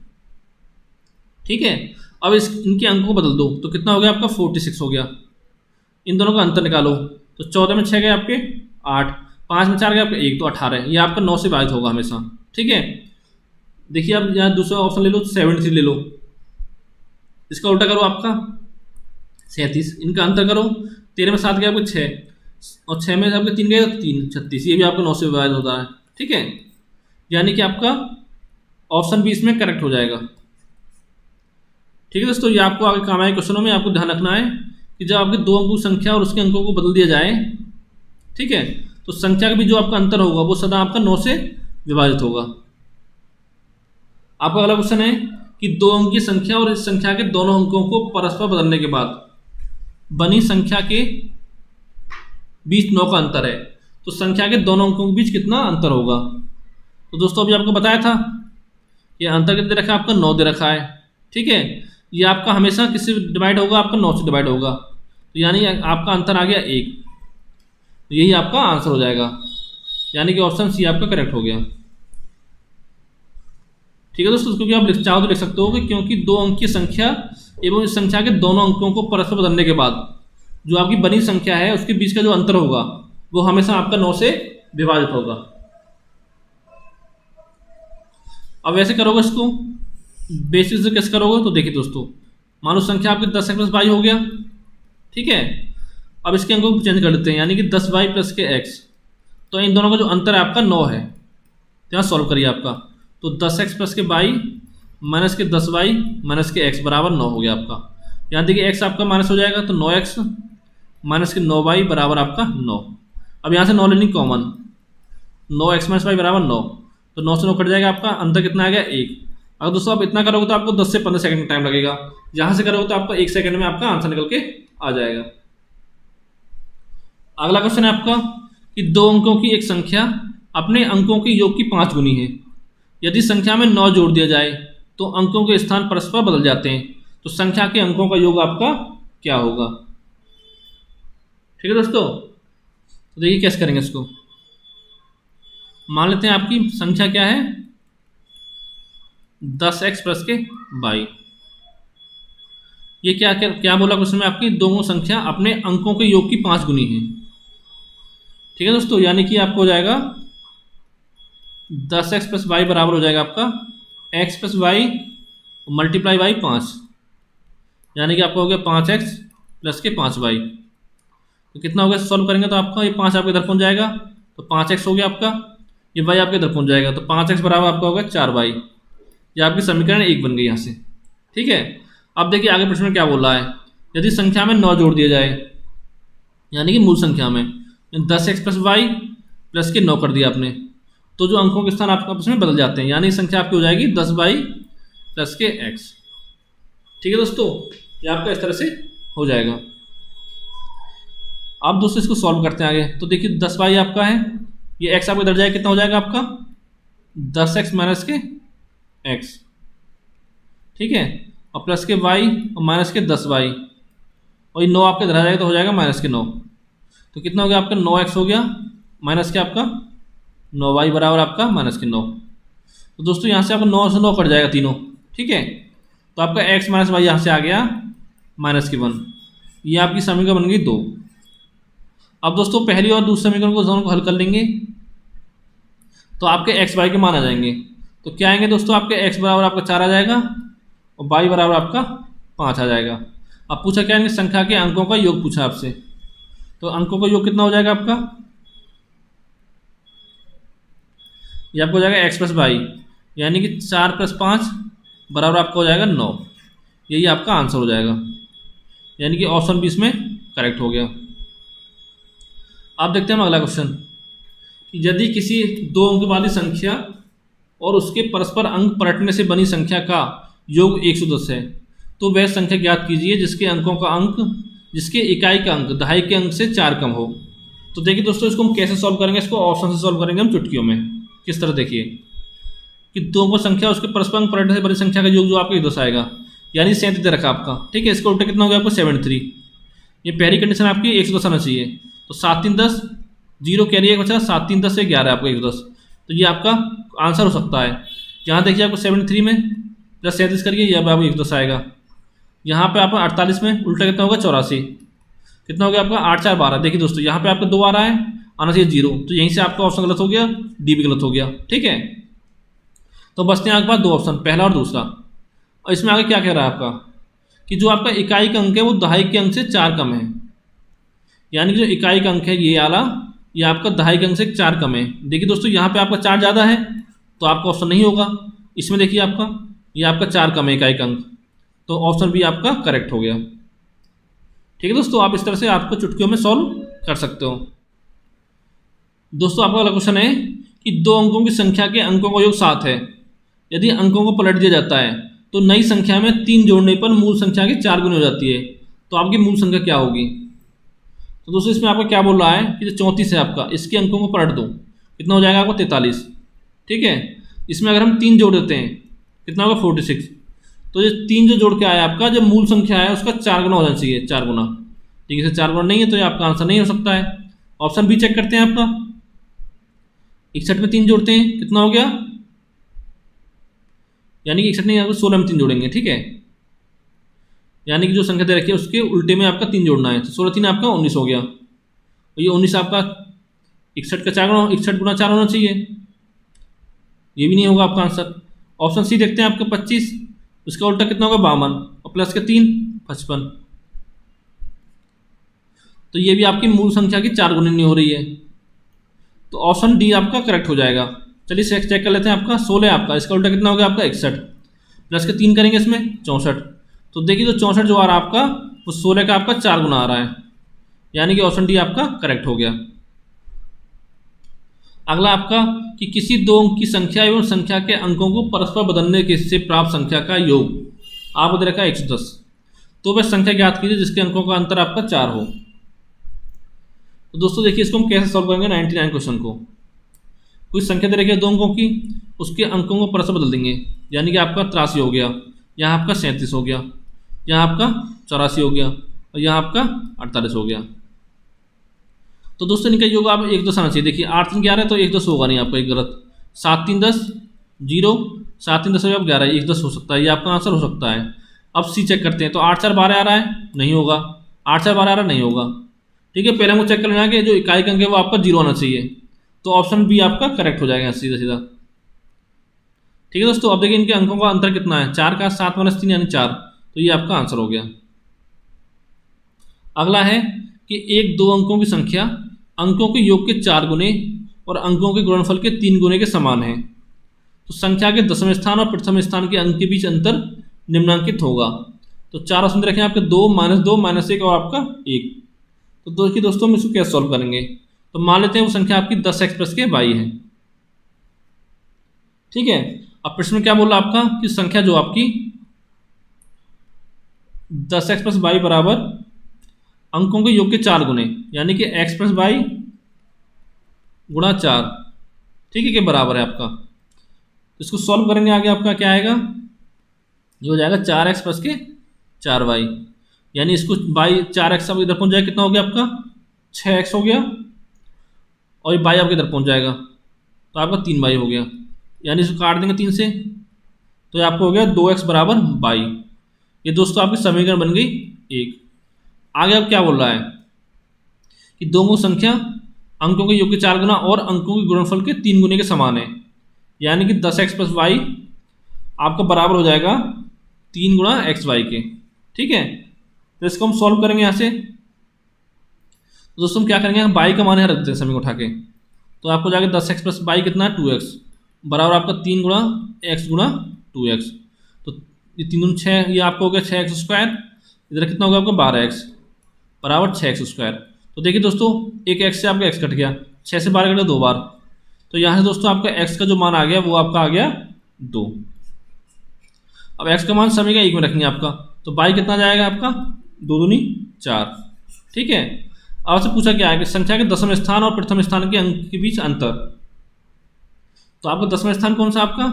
ठीक है। अब इनके अंकों को बदल दो तो कितना हो गया आपका 46 हो गया। इन दोनों का अंतर निकालो तो 14 में 6 गए आपके 8, 5 में 4 गए आपके 1, तो 18। ये आपका 9 से विभाजित होगा हमेशा, ठीक है। देखिए अब यहाँ दूसरा ऑप्शन ले लो, 73 ले लो, इसका उल्टा करो आपका 37, इनका अंतर करो, 13 में 7 गए आपके 6 और 6 में आपके 3 गए 3, 36। ये भी आपका 9 से विभाजित होता है, ठीक है। यानी कि आपका ऑप्शन बी इसमें करेक्ट हो जाएगा, ठीक है दोस्तों। ये आपको आगे काम आए क्वेश्चनों में आपको ध्यान रखना है कि जब आपके दो अंकों की संख्या और उसके अंकों को बदल दिया जाए, ठीक है, तो संख्या का भी जो आपका अंतर होगा वो सदा आपका 9 से विभाजित होगा। आपका अगला क्वेश्चन है कि दो अंक की संख्या और इस संख्या के दोनों अंकों को परस्पर बदलने के बाद बनी संख्या के बीच 9 का अंतर है, तो संख्या के दोनों अंकों के बीच कितना अंतर होगा। तो दोस्तों अभी आपको बताया था ये अंतर कितना दे रखा है आपका 9 दे रखा है, ठीक है। ये आपका हमेशा किससे डिवाइड होगा, आपका 9 से डिवाइड होगा, तो यानी आपका अंतर आ गया 1, तो यही आपका आंसर हो जाएगा, यानी कि ऑप्शन सी आपका करेक्ट हो गया, ठीक है दोस्तों। क्योंकि आप चाहो तो लिख सकते हो कि क्योंकि दो अंक की संख्या एवं इस संख्या के दोनों अंकों को परस्पर बदलने के बाद जो आपकी बनी संख्या है उसके बीच का जो अंतर होगा वो हमेशा आपका 9 से विभाजित होगा। अब ऐसे करोगे इसको बेसिक से कैसे करोगे, तो देखिए दोस्तों, मानो संख्या आपकी 10x + y हो गया, ठीक है। अब इसके अंकों को चेंज कर लेते हैं, यानी कि 10y + के x, तो इन दोनों का जो अंतर है आपका 9 है, तो यहाँ सॉल्व करिए आपका, तो 10x + के y माइनस के 10y माइनस के x बराबर 9 हो गया आपका। यहाँ देखिए x आपका माइनस हो जाएगा तो 9x माइनस के 9y बराबर आपका 9। अब यहाँ से 9 लेनी कॉमन, 9x - y बराबर 9, तो 9 से 9 कट जाएगा, आपका अंतर कितना आ गया 1। अगर दोस्तों आप इतना करोगे तो आपको 10 से 15 सेकंड का टाइम लगेगा, यहाँ से करोगे तो आपको 1 सेकंड में आपका आंसर निकल के आ जाएगा। अगला क्वेश्चन है आपका कि दो अंकों की एक संख्या अपने अंकों के योग की 5 गुनी है, यदि संख्या में 9 जोड़ दिया जाए तो अंकों के स्थान परस्पर बदल जाते हैं, तो संख्या के अंकों का योग आपका क्या होगा, ठीक है दोस्तों। तो देखिए कैसे करेंगे इसको, मान लेते हैं आपकी संख्या क्या है 10x + के y। ये क्या क्या क्या बोला क्वेश्चन में, आपकी दोनों संख्या अपने अंकों के योग की 5 गुनी है, ठीक है दोस्तों। यानी कि आपको हो जाएगा 10x + y बराबर हो जाएगा आपका x + y × y 5, यानी कि आपका हो गया 5x + के 5y। तो कितना हो गया, सॉल्व करेंगे तो आपका ये 5 आपके इधर पहुंच जाएगा, तो 5x हो गया आपका, ये y आपके इधर पहुंच जाएगा, तो 5x बराबर आपका होगा 4y। ये आपकी समीकरण 1 बन गई यहाँ से, ठीक है। अब देखिए आगे प्रश्न में क्या बोल रहा है, यदि संख्या में 9 जोड़ दिया जाए, यानी कि मूल संख्या में 10x + y प्लस के 9 कर दिया आपने, तो जो अंकों के स्थान आपके आपस में बदल जाते हैं, यानी संख्या आपकी हो जाएगी 10/, प्लस के x। ठीक है दोस्तों, ये आपका इस तरह से हो जाएगा। अब दोस्तों इसको सॉल्व करते हैं आगे। तो देखिए 10/, आपका है, ये x आपका इधर जाएगा, कितना हो जाएगा आपका 10x माइनस के x। ठीक है, और प्लस के y और माइनस के 10y, और ये 9 आपके इधर आ जाएगा तो हो जाएगा माइनस के 9। तो कितना हो गया आपका 9x हो गया, माइनस के आपका 9y बराबर आपका माइनस के 9। तो दोस्तों यहाँ से आपका 9 से 9 कट जाएगा तीनों। ठीक है, तो आपका x माइनस वाई यहाँ से आ गया माइनस के 1। ये आपकी समीकरण बन गई 2। अब दोस्तों पहली और दूसरे समीकरण को दोनों को हल कर लेंगे तो आपके x y के मान आ जाएंगे। तो क्या आएंगे दोस्तों, आपके x बराबर आपका 4 आ जाएगा और y बराबर आपका 5 आ जाएगा। अब पूछा क्या है, संख्या के अंकों का योग पूछा आपसे, तो अंकों का योग कितना हो जाएगा आपका, ये आपको हो जाएगा x प्लस वाई, यानी कि 4 + 5 बराबर आपका हो जाएगा 9। यही आपका आंसर हो जाएगा, यानी कि ऑप्शन बी इसमें करेक्ट हो गया। आप देखते हैं अगला क्वेश्चन कि यदि किसी 2 अंक वाली संख्या और उसके परस्पर अंक पलटने से बनी संख्या का योग 110 है, तो वह संख्या ज्ञात कीजिए जिसके अंकों का अंक, जिसके इकाई का अंक दहाई के अंक से 4 कम हो। तो देखिए दोस्तों इसको हम कैसे सॉल्व करेंगे, इसको ऑप्शन से सॉल्व करेंगे हम चुटकियों में। किस तरह, देखिए कि 2 अंकों संख्या उसके परस्पर अंक पलटने से बनी संख्या का योग जो आपका 110 आएगा, यानी 37 दे रखा आपका। ठीक है, इसका उल्टा कितना हो गया आपको 73। ये पहली कंडीशन आपकी 110 आना चाहिए, तो 7 3 10, 0 कैरी है बचा, 7 3 10 से 11 आपका 110। तो ये आपका आंसर हो सकता है। यहाँ देखिए आपको 73 में प्लस 37 करिए, ये अब आपको 110 आएगा। यहाँ पे आपका 48 में उल्टा कितना होगा 84, कितना हो गया आपका 8 4 12। देखिए दोस्तों यहाँ पे आपका 2 आ रहा है, आना चाहिए 0, तो यहीं से आपका ऑप्शन गलत हो गया, डी भी गलत हो गया। ठीक है, तो बचते हैं आपके पास 2 ऑप्शन, पहला और दूसरा। और इसमें आगे क्या कह रहा है आपका कि जो आपका इकाई का अंक है वो दहाई के अंक से 4 कम है, यानी कि जो इकाई का अंक है ये आला, ये आपका दहाई के अंक से 4 कम है। देखिए दोस्तों यहाँ पे आपका 4 ज़्यादा है तो आपका ऑप्शन नहीं होगा। इसमें देखिए आपका ये आपका 4 कम है इकाई का अंक, तो ऑप्शन बी आपका करेक्ट हो गया। ठीक है दोस्तों, आप इस तरह से आपको चुटकियों में सॉल्व कर सकते हो। दोस्तों आपका अगला क्वेश्चन है कि 2 अंकों की संख्या के अंकों का योग 7 है, यदि अंकों को पलट दिया जाता है तो नई संख्या में 3 जोड़ने पर मूल संख्या के 4 गुने हो जाती है, तो आपकी मूल संख्या क्या होगी। तो दोस्तों इसमें आपका क्या बोल रहा है कि जो 34 है आपका, इसके अंकों को पलट दो, कितना हो जाएगा आपको 43। ठीक है, इसमें अगर हम 3 जोड़ देते हैं कितना होगा 46। तो ये 3 जो जोड़ के आया आपका, जब मूल संख्या है उसका 4 गुना हो जाना चाहिए, 4 गुना। ठीक है, 4 गुना नहीं है तो ये आपका आंसर नहीं हो सकता है। ऑप्शन बी चेक करते हैं आपका, 61 में 3 जोड़ते हैं कितना हो गया, यानी कि 61 नहीं, आपको 16 में 3 जोड़ेंगे। ठीक है, यानी कि जो संख्या दे रखी है उसके उल्टे में आपका 3 जोड़ना है, तो 16 3 आपका 19 हो गया। तो ये 19 आपका 61 का 4 गुना, 61 गुना 4 होना चाहिए, ये भी नहीं होगा आपका आंसर। ऑप्शन सी देखते हैं आपका 25, उसका उल्टा कितना होगा 52 और प्लस के 3 55। तो ये भी आपकी मूल संख्या की 4 गुनी नहीं हो रही है, तो ऑप्शन डी आपका करेक्ट हो जाएगा। चलिए चेक कर लेते हैं, आपका 16 आपका, इसका उल्टा कितना हो गया आपका 61, प्लस के 3 करेंगे इसमें 64। तो देखिए जो 64 जो आ रहा है आपका वो 16 का आपका 4 गुना आ रहा है, यानी कि ऑप्शन डी आपका करेक्ट हो गया। अगला आपका कि किसी 2 अंक की संख्या एवं संख्या के अंकों को परस्पर बदलने के से प्राप्त संख्या का योग आपको दे रखा है 110, तो वह संख्या ज्ञात कीजिए जिसके अंकों का अंतर आपका 4 हो। तो दोस्तों देखिए इसको हम कैसे सॉल्व करेंगे 99 क्वेश्चन को। कोई संख्या दे रखी है 2 अंकों की, उसके अंकों को परस्पर बदल देंगे, यानी कि आपका 83 हो गया, यहाँ आपका 37 हो गया, यहाँ आपका 84 हो गया और यहाँ आपका 48 हो गया। तो दोस्तों इनका योग आप 110 आना चाहिए। देखिए 8 3 11 तो 110 होगा नहीं आपका, एक गलत। 7 3 10 0, 7 3 10 हो 11, 110 हो सकता है, ये आपका आंसर हो सकता है। अब सी चेक करते हैं, तो 8 4 12 आ रहा है, नहीं होगा। 8 4 12 आ रहा है, नहीं होगा। ठीक है, पहले हमको चेक कर लेना है कि जो इकाई का अंक है वो आपका 0 आना चाहिए, तो ऑप्शन बी आपका करेक्ट हो जाएगा सीधा सीधा। ठीक है दोस्तों, अब देखिए इनके अंकों का अंतर कितना है, 4 का 7 - 3 यानी 4, तो ये आपका आंसर हो गया। अगला है कि एक 2 अंकों की संख्या अंकों के योग के 4 गुने और अंकों के गुणनफल के 3 गुने के समान है, तो संख्या के दशम स्थान और प्रथम स्थान के अंक के बीच अंतर निम्नांकित होगा। तो 4 ऑप्शन रखें आपके 2 -2 -1 और आपका 1। तो देखिए दोस्तों हम इसको कैसे सॉल्व करेंगे। तो तो मान लेते हैं वो संख्या आपकी 10x प्लस के वाई है। ठीक है, अब प्रश्न में क्या बोला आपका कि संख्या जो आपकी 10x प्लस वाई बराबर अंकों के योग के 4 गुने, यानी कि x प्लस वाई गुणा 4, ठीक है, के बराबर है आपका। तो इसको सॉल्व करेंगे, आगे आपका क्या आएगा, ये हो जाएगा 4x प्लस के 4y, यानी इसको बाई 4x अब इधर पहुंच जाएगा, कितना हो गया आपका 6x हो गया, और ये बाई आपके इधर पहुंच जाएगा तो आपका 3y हो गया, यानी इसको काट देंगे 3 से तो ये आपको हो गया 2x बराबर बाई। ये दोस्तों आपकी समीकरण बन गई एक। आगे अब क्या बोल रहा है कि दोनों संख्या अंकों के योग के 4 गुना और अंकों के गुणनफल के 3 गुने के समान है, यानी कि 10x प्लस वाई आपका बराबर हो जाएगा 3 गुणा एक्स वाई के। ठीक है, तो इसको हम सॉल्व करेंगे यहाँ से। तो दोस्तों हम क्या करेंगे, हम बाई का मान यहाँ रख देते हैं समीकरण उठा के, तो आपको जाएगा 10x प्लस बाई कितना है 2x बराबर आपका 3 गुणा एक्स गुणा 2x। तो ये 3 दूनी 6, ये आपका हो गया 6x स्क्वायर, इधर कितना होगा आपका 12x बराबर 6x स्क्वायर। तो देखिए दोस्तों, एक x से आपका x कट गया, 6 से 12 कट गया 2 बार, तो यहाँ से दोस्तों आपका x का जो मान आ गया वो आपका आ गया 2। अब x का मान समीकरण एक में रखेंगे आपका, तो बाई कितना जाएगा आपका 2 दूनी 4। ठीक है, आपसे पूछा क्या है कि संख्या के दशम स्थान और प्रथम स्थान के अंक के बीच अंतर। तो आपका दशम स्थान कौन सा आपका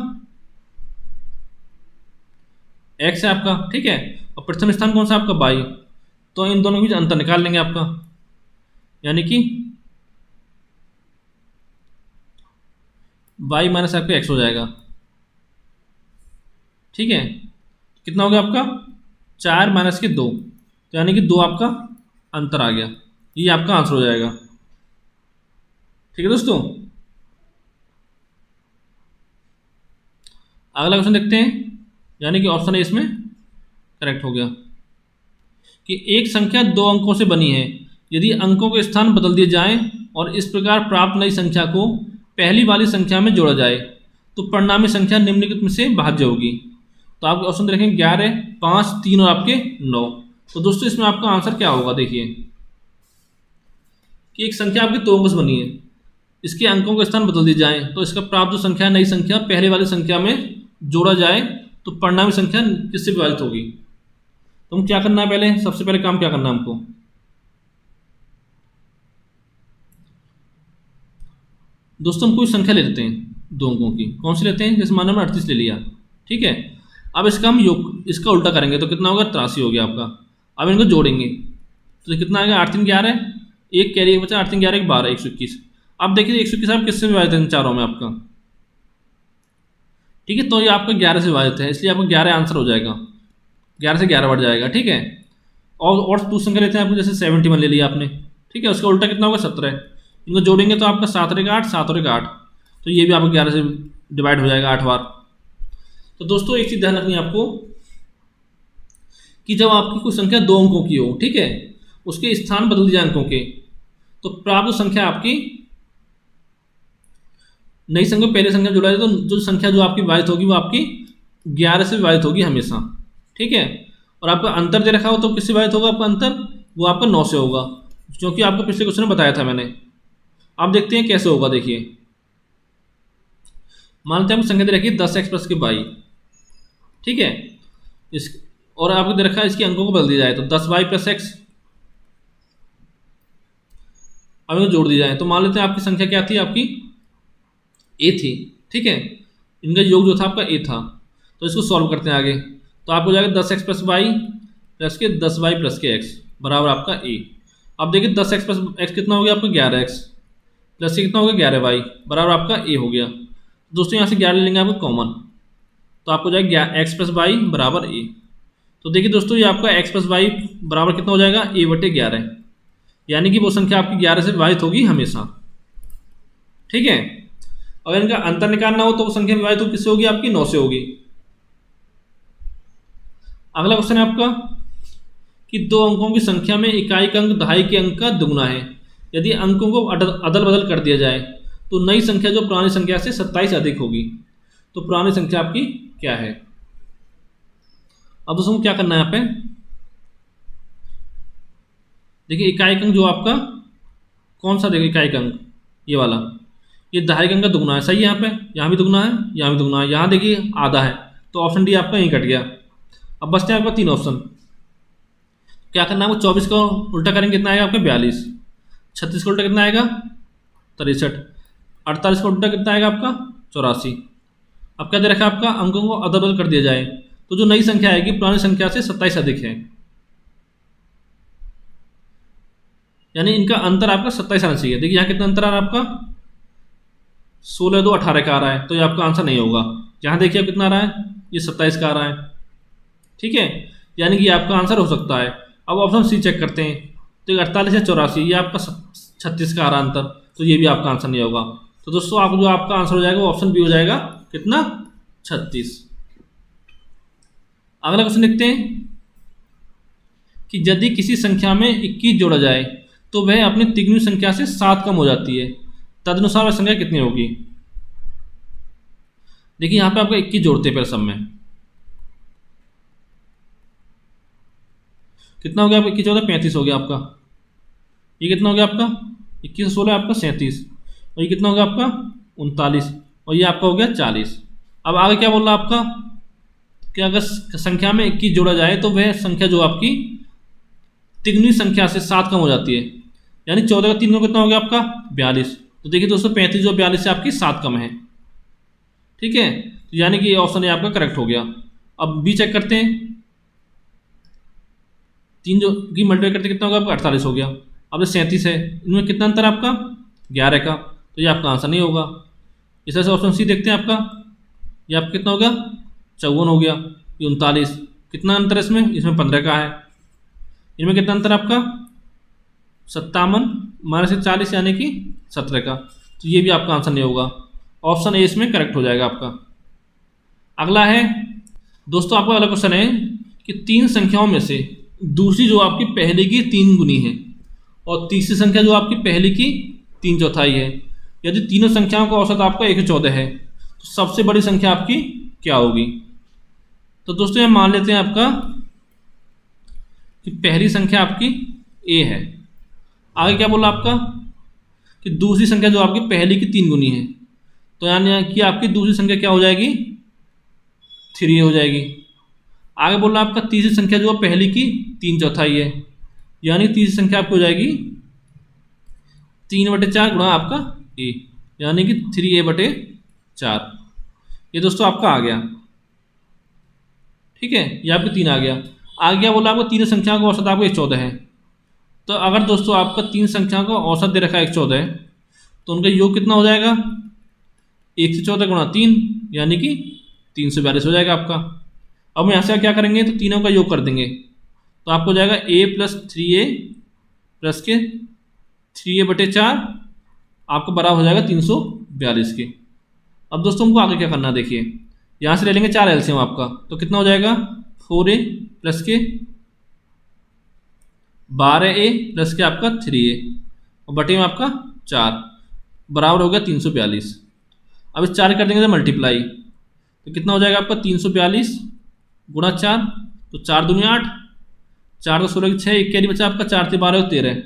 x है आपका, ठीक है, और प्रथम स्थान कौन सा आपका बाई, तो इन दोनों के बीच अंतर निकाल लेंगे आपका, यानी कि बाई माइनस आपका x हो जाएगा। ठीक है, कितना हो गया आपका 4 माइनस के 2, तो यानी कि 2 आपका अंतर आ गया, ये आपका आंसर हो जाएगा। ठीक है दोस्तों, अगला क्वेश्चन देखते हैं, यानी कि ऑप्शन ए इसमें करेक्ट हो गया कि एक संख्या 2 अंकों से बनी है, यदि अंकों के स्थान बदल दिए जाएं और इस प्रकार प्राप्त नई संख्या को पहली वाली संख्या में जोड़ा जाए तो परिणामी संख्या निम्नलिखित में से भाज्य होगी। तो आप ऑप्शन देखेंगे 11, 5, 3 और आपके 9। तो दोस्तों इसमें आपका आंसर क्या होगा, देखिए कि एक संख्या आपकी 2 अंकों से बनी है, इसके अंकों के स्थान बदल दिए जाएं तो इसका प्राप्त जो संख्या नई संख्या पहले वाली संख्या में जोड़ा जाए तो परिणामी संख्या किससे विभाजित होगी। तो हम क्या करना है, पहले सबसे पहले काम क्या करना है हमको, दोस्तों हम कोई संख्या ले लेते हैं 2 अंकों की, कौन सी लेते हैं, जैसे मान लो 38 ले लिया। ठीक है, अब इसका हम योग इसका उल्टा करेंगे तो कितना होगा 83 हो गया आपका। अब इनको जोड़ेंगे तो कितना आएगा 8 3 11, एक कैरी बचा 8 3 11 12 121। अब देखिए 121 आप किससे विभाजित है इन चारों में आपका, ठीक है, तो ये आपका 11 से विभाजित है, इसलिए आपका 11 आंसर हो जाएगा, 11 से 11 बढ़ जाएगा। ठीक है, और दूसरी संख्या लेते हैं आपको, जैसे 71 ले लिया आपने, ठीक है, उसका उल्टा कितना होगा 17, इनको जोड़ेंगे तो आपका 7 और 1 8, 7 और 1 8, तो ये भी आपका 11 से डिवाइड हो जाएगा 8 बार। तो दोस्तों एक चीज़ ध्यान रखनी है आपको कि जब आपकी कोई संख्या 2 अंकों की हो, ठीक है, उसके स्थान बदल दिए अंकों के, तो प्राप्त संख्या आपकी नई संख्या पहले संख्या जुड़ा है, तो जो संख्या जो आपकी विभाजित होगी वो आपकी 11 से विभाजित होगी हमेशा। ठीक है, और आपका अंतर दे रखा हो तो किससे विभाजित होगा आपका अंतर, वो आपका 9 से होगा, क्योंकि आपको पिछले क्वेश्चन में बताया था मैंने। आप देखते हैं कैसे होगा, देखिए मानते हैं आपको संख्या दे रखी है 10x प्लस के बाई, ठीक है, इस और आपको दे रखा है इसके अंकों को बदल दिया जाए तो 10y प्लस एक्स, अब इनको जोड़ दिया जाए तो मान लेते हैं आपकी संख्या क्या थी, आपकी a थी। ठीक है, इनका योग जो था आपका a था, तो इसको सॉल्व करते हैं आगे, तो आपको जाएगा 10x प्लस वाई प्लस के 10y प्लस के x बराबर आपका a। अब देखिए 10x प्लस एक्स कितना हो गया आपका 11x प्लस के कितना हो गया 11y बराबर आपका a हो गया। दोस्तों यहाँ से 11 ले लेंगे आपको कॉमन, तो आपको जाएगा x प्लस वाई बराबर a। तो देखिए दोस्तों ये आपका x प्लस वाई बराबर कितना हो जाएगा a बटे 11, यानी कि वो संख्या आपकी 11 से विभाजित होगी हमेशा। ठीक है, अगर इनका अंतर निकालना हो तो वो संख्या विभाजित हो किससे होगी, आपकी 9 से होगी। अगला क्वेश्चन है आपका कि 2 अंकों की संख्या में इकाई का अंक दहाई के अंक का दुगुना है, यदि अंकों को अदल बदल कर दिया जाए तो नई संख्या जो पुरानी संख्या से 27 अधिक होगी, तो पुरानी संख्या आपकी क्या है। अब दोस्तों क्या करना है यहाँ पे, देखिए इकाई अंक जो आपका कौन सा देखिए इकाई का अंक, ये वाला, ये दहाई का अंक का दुगुना है, सही है। यहाँ भी दुगुना है, यहाँ भी दुगुना है, यहाँ देखिए आधा है, तो ऑप्शन डी आपका यहीं कट गया। अब बचते हैं आपका 3 ऑप्शन। क्या करना है आपको, 24 को उल्टा करेंगे कितना आएगा आपका 42, 36 को उल्टा कितना आएगा 63, 48 को उल्टा कितना आएगा आपका 84। अब क्या दे रखा है आपका, अंकों को अदल बदल कर दिया जाए, तो जो नई संख्या आएगी पुरानी संख्या से 27 अधिक है, यानी इनका अंतर आपका 27 आना चाहिए। देखिए यहाँ कितना अंतर आ रहा है आपका, 16 2 18 का आ रहा है, तो ये आपका आंसर नहीं होगा। यहाँ देखिए अब कितना आ रहा है, ये 27 का आ रहा है, ठीक है, यानी कि आपका आंसर हो सकता है। अब ऑप्शन सी चेक करते हैं, तो 48 या 84, ये आपका 36 का आ रहा अंतर, तो ये भी आपका आंसर नहीं होगा। तो दोस्तों आप जो आपका आंसर हो जाएगा वो ऑप्शन बी हो जाएगा, कितना 36। अगला क्वेश्चन देखते हैं कि यदि किसी संख्या में 21 जोड़ा जाए तो वह अपनी तिगुनी संख्या से 7 कम हो जाती है, तदनुसार वह संख्या कितनी होगी। देखिए यहाँ पे आपका 21 जोड़ते हैं पहले सब में, कितना हो गया आपका 21 14 35 हो गया आपका, ये कितना हो गया आपका 21 16 आपका 37, और ये कितना हो गया आपका 39, और ये आपका हो गया 40। अब आगे क्या बोल रहा है आपका कि अगर संख्या में 21 जोड़ा जाए तो वह संख्या जो आपकी तिगुनी संख्या से 7 कम हो जाती है, यानी 14 का 3 गुना कितना हो गया आपका 42। तो देखिए दोस्तों 35 जो 42 से आपकी 7 कम है, ठीक है, तो यानी कि ये ऑप्शन ये आपका करेक्ट हो गया। अब बी चेक करते हैं, 3 जो की मल्टीप्लाई करते कितना होगा आपका 48 हो गया। अब ये 37 है, इनमें कितना अंतर आपका 11 का, तो ये आपका आंसर नहीं होगा। इस तरह से ऑप्शन सी देखते हैं आपका, ये आपका कितना हो गया 54 हो गया, ये 39, कितना अंतर है इसमें, इसमें 15 का है, इनमें कितना अंतर आपका 57 माइनस 40 यानी कि 17 का, तो ये भी आपका आंसर नहीं होगा। ऑप्शन ए इसमें करेक्ट हो जाएगा आपका। अगला है दोस्तों आपका अगला क्वेश्चन है कि 3 संख्याओं में से दूसरी जो आपकी पहले की 3 गुनी है और तीसरी संख्या जो आपकी पहले की 3 चौथाई है, यदि तीनों संख्याओं का औसत आपका 114 है तो सबसे बड़ी संख्या आपकी क्या होगी। तो दोस्तों ये मान लेते हैं आपका कि पहली संख्या आपकी ए है, आगे क्या बोला आपका कि दूसरी संख्या जो आपकी पहली की 3 गुनी है, तो यानी कि आपकी दूसरी संख्या क्या हो जाएगी 3 हो जाएगी। आगे बोल रहा आपका तीसरी संख्या जो है पहली की 3 चौथाई है, यानी तीसरी संख्या आपकी हो जाएगी 3/4 गुणा आपका ए, यानी कि 3a/4। ये दोस्तों आपका आ गया, ठीक है, ये आपका 3 आ गया। आगे क्या बोला आपको तीनों संख्याओं का औसत आपको 114 है, तो अगर दोस्तों आपका 3 संख्याओं का औसत दे रखा है 114 है तो उनका योग कितना हो जाएगा 114 गुणा 3 यानी कि 342 हो जाएगा आपका। अब हम यहाँ से क्या करेंगे तो तीनों का योग कर देंगे, तो आपको हो जाएगा a + 3a प्लस के 3a/4 आपको बराबर हो जाएगा 342 के। अब दोस्तों हमको आगे क्या करना है, देखिए यहाँ से ले लेंगे 4 एलसीएम आपका, तो कितना हो जाएगा 4a प्लस के 12a प्लस के आपका 3a और बटे में आपका 4 बराबर हो गया 342। अब इस 4 कर देंगे तो मल्टीप्लाई, तो कितना हो जाएगा आपका 342 गुणा 4, तो 4 दूनी 8, 4 तो 16 की 6, एक कैरी बचा आपका 4 से 12 और 13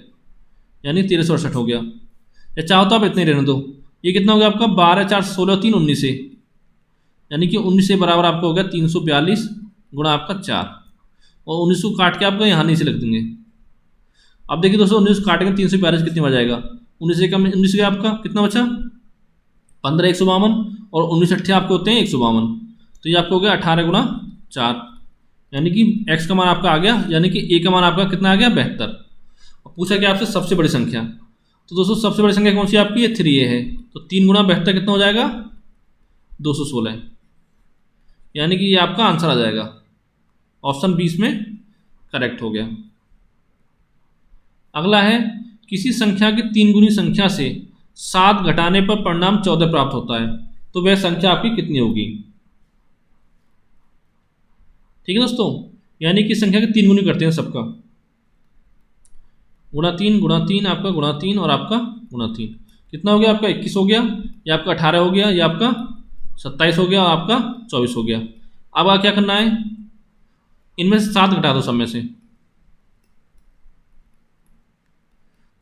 यानी 1368 हो गया। या चाहो तो आप इतने रहने दो, ये कितना हो गया आपका 12 4 16 3 19 से, यानी कि 19 से बराबर आपका हो गया 342 गुणा आपका 4, और 19 को काट के आपका यहाँ नीचे लिख देंगे। अब देखिए दोस्तों 19 काटेंगे 342 कितनी बच जाएगा, 19 से कम 19 का आपका कितना बचा 15 152 और 19 अट्ठे आपके होते हैं 152, तो ये आपको हो गया 18 गुणा 4, यानी कि x का मान आपका आ गया, यानी कि a का मान आपका कितना आ गया 72। और पूछा गया आपसे सबसे बड़ी संख्या, तो दोस्तों सबसे बड़ी संख्या कौन सी आपकी ये 3a है, तो 3 गुणा 72 कितना हो जाएगा 216, यानी कि ये आपका आंसर आ जाएगा। ऑप्शन 20 में करेक्ट हो गया। अगला है किसी संख्या की 3 गुनी संख्या से 7 घटाने पर परिणाम 14 प्राप्त होता है, तो वह संख्या आपकी कितनी होगी। ठीक है दोस्तों, यानी कि संख्या के 3 गुनी करते हैं सबका, गुणा 3 आपका गुणा 3 और आपका गुणा 3, कितना हो गया आपका 21 हो गया, या आपका 18 हो गया, या आपका 27 हो गया और आपका 24 हो गया। अब क्या करना है, इनमें से 7 घटा दो सब में से,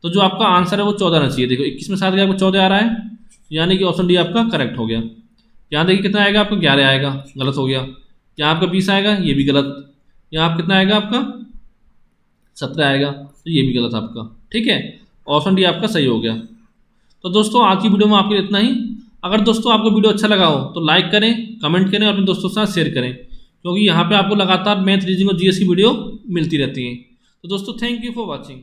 तो जो आपका आंसर है वो 14 आना चाहिए। देखो 21 में 7 गया, आपको 14 आ रहा है, यानी कि ऑप्शन डी आपका करेक्ट हो गया। यहाँ देखिए कितना आएगा आपका, 11 आएगा, गलत हो गया। यहाँ आपका 20 आएगा, ये भी गलत। यहाँ आप कितना आएगा आपका, 17 आएगा, तो ये भी गलत आपका। ठीक है, ऑप्शन डी आपका सही हो गया। तो दोस्तों आज की वीडियो में आपके लिए इतना ही। अगर दोस्तों आपको वीडियो अच्छा लगा हो तो लाइक करें, कमेंट करें और अपने दोस्तों के साथ शेयर करें, क्योंकि यहाँ पे आपको लगातार मैथ, रीजनिंग और जीएस की वीडियो मिलती रहती है। तो दोस्तों थैंक यू फॉर वॉचिंग।